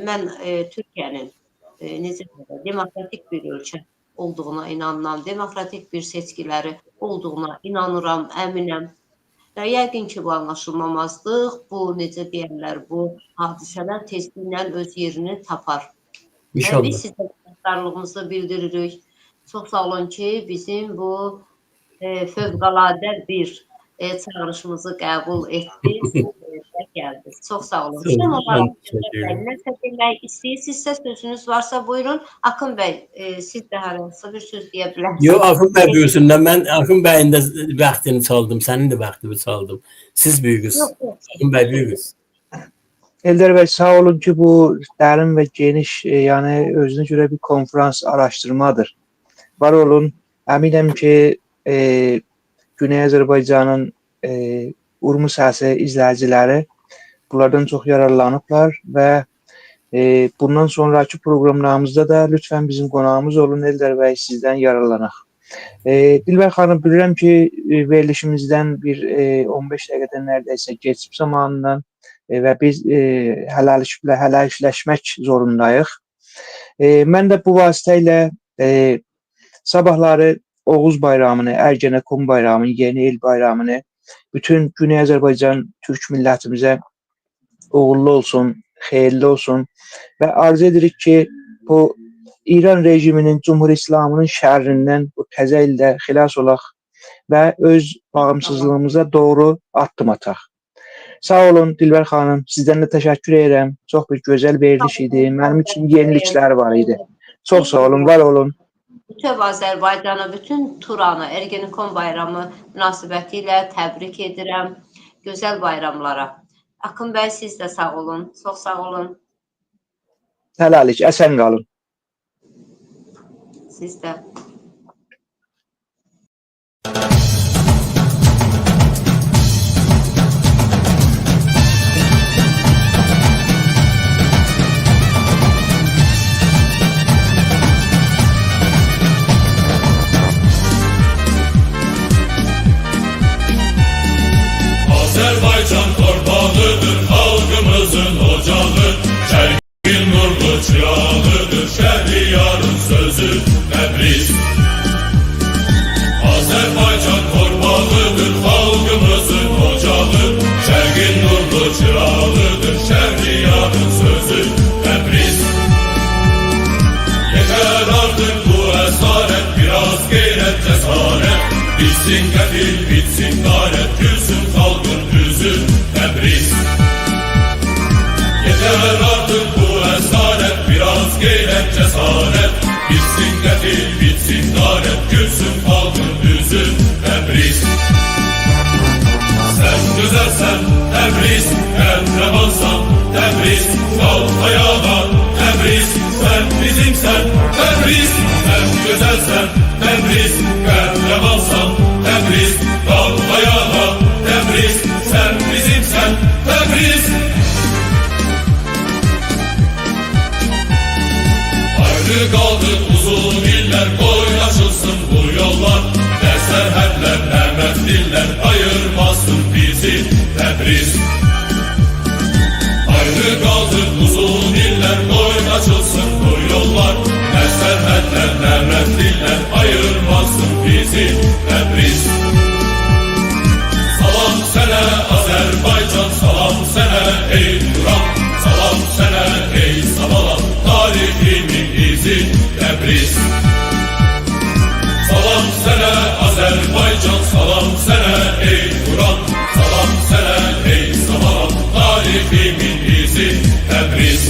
Mən Türkiyənin demokratik bir ölkə olduğuna inanıram, demokratik bir seçkiləri olduğuna inanıram, əminəm. Yəqin ki, bu anlaşılmamazlıq, bu necə deyərlər, bu hadisələr tezliklə öz yerini tapar. İnşallah. Biz sizə minnətdarlığımızı bildiririk. Çox sağ olun ki, bizim bu fövqəladə bir çağırışımızı qəbul etdiniz və gəldiniz. Çox sağ olun. Son olaraq nəsə demək istəyirsinizsə, sözünüz varsa buyurun. Akın bəy, siz də haransı bir söz deyə bilərsiniz. Yox, Akın bəy buyursun. Mən Akın bəyin də vaxtını çaldım, sənin də vaxtını çaldım. Siz buyurunuz. Akın bəy buyurunuz. Eldar bəy, sağ olun ki, bu dərin və geniş, yəni özünə görə bir konferans araşdırmadır. Var olun, əminəm ki, Güney Azərbaycanın Urmu Səsi izləyiciləri bunlardan çox yararlanıblar və bundan sonraki proqramlarımızda da lütfən bizim qonağımız olun Eldar bəy, sizdən yararlanaq. Dilbər xanım, bilirəm ki, verilişimizdən bir 15 dəqiqədən nərdeysə keçib zamanından və biz hələlikləşmək zorundayıq. Mən də bu vasitə ilə sabahları Oğuz bayramını, Ergenekon bayramını, Yeni il bayramını bütün Güney Azərbaycan Türk millətimizə uğurlu olsun, xeyirli olsun və arzu edirik ki, bu İran rejiminin, Cumhur İslamının şərrindən bu təzə ildə xilas olaq və öz bağımsızlığımıza doğru addım ataq. Sağ olun Dilbər xanım, sizdən də təşəkkür edirəm. Çox bir gözəl veriliş idi. Mənim üçün yeniliklər var idi. Çox sağ olun, var olun. Bütün Azərbaycanı, bütün Turanı, Ergenekon bayramı münasibəti ilə təbrik edirəm. Gözəl bayramlara. Akın bəy, siz də sağ olun. Çox sağ olun. Hələlik, əsən qalın. Siz də. Azerbaycan torpağıdır, halkımızın ocağı, çerkin nurlu çırağıdır, şehriyarın sözü Təbriz. Azerbaycan torpağıdır, halkımızın ocağı, çerkin nurlu çırağıdır, şehriyarın sözü Təbriz. Yeter artık bu esaret, biraz gayret cesaret, bitsin kefil, bitsin garet, gülsün halkın yüzü Təbriz. Yeter artık bu esaret, biraz gayret cesaret, bitsin kefil, bitsin garet, gülsün halkın yüzü Təbriz. Sen güzelsen Təbriz, kahramansan Təbriz, kalk ayağa Təbriz, sen bizimsen Təbriz. Sen güzelsen Təbriz, kahramansan Təbriz, kalk ayağa Təbriz, sen bizimsen Təbriz. Ayrı kaldık uzun iller, koy açılsın bu yollar, ne serhedler ne mefdiller, ayırmasın bizi Təbriz. Ayrı kaldık uzun iller, koy açılsın bu yollar, ne serhedler ne mefdiller, ayırmasın bizi Təbriz. Salam sene Azerbaycan, salam sene ey Turan, salam sene ey Savalan, tarihimin izi Təbriz. Salam sene Azerbaycan, salam sene ey Turan, salam sene ey Savalan, tarihimin izi Təbriz.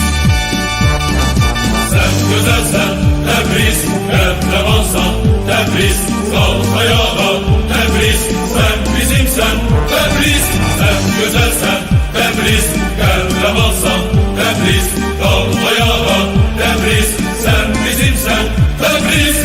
Sen güzelsen Təbriz, kahramansan Təbriz, kalk ayağa Təbriz, sen bizimsen Təbriz. Sen güzelsen Təbriz, kahramansan Təbriz, kalk ayağa Təbriz, sen bizimsen Təbriz.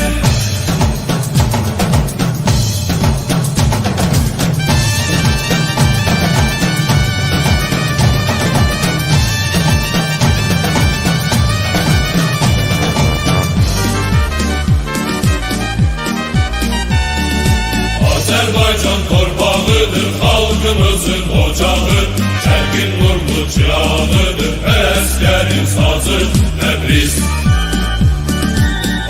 Azerbaycan torpağıdır, halkımızın ocağı, çerkin nurlu çırağıdır, Pərəstlərin sazı Təbriz.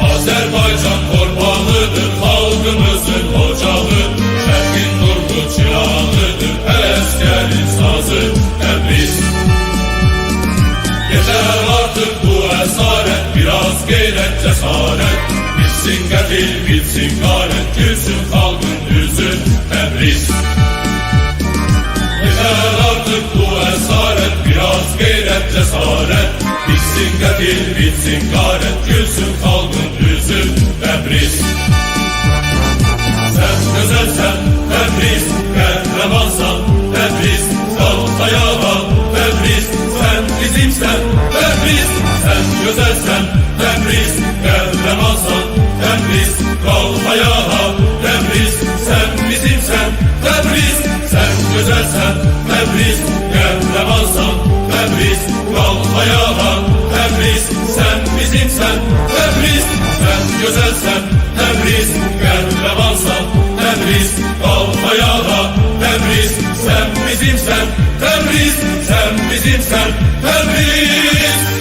Azerbaycan torpağıdır, halkımızın ocağı, çerkin nurlu çırağıdır, Pərəstlərin sazı Təbriz. Yeter artık bu esaret, biraz gayret cesaret, bitsin kefil, bitsin garet, gülsün halkın yüzü Təbriz. Yeter artık bu esaret, biraz gayret cesaret, bitsin kefil, bitsin garet, gülsün halkın yüzü Təbriz. Sen güzelsen Təbriz, kahramansan Təbriz, kalk ayağa Təbriz, sen bizimsen Təbriz. Sen güzelsen Təbriz, kahramansan Təbriz, kalk ayağa Təbriz, Təbriz qəhrəmansan, Təbriz qalx ayağa, Təbriz sən bizimsən, Təbriz sən bizimsən, Təbriz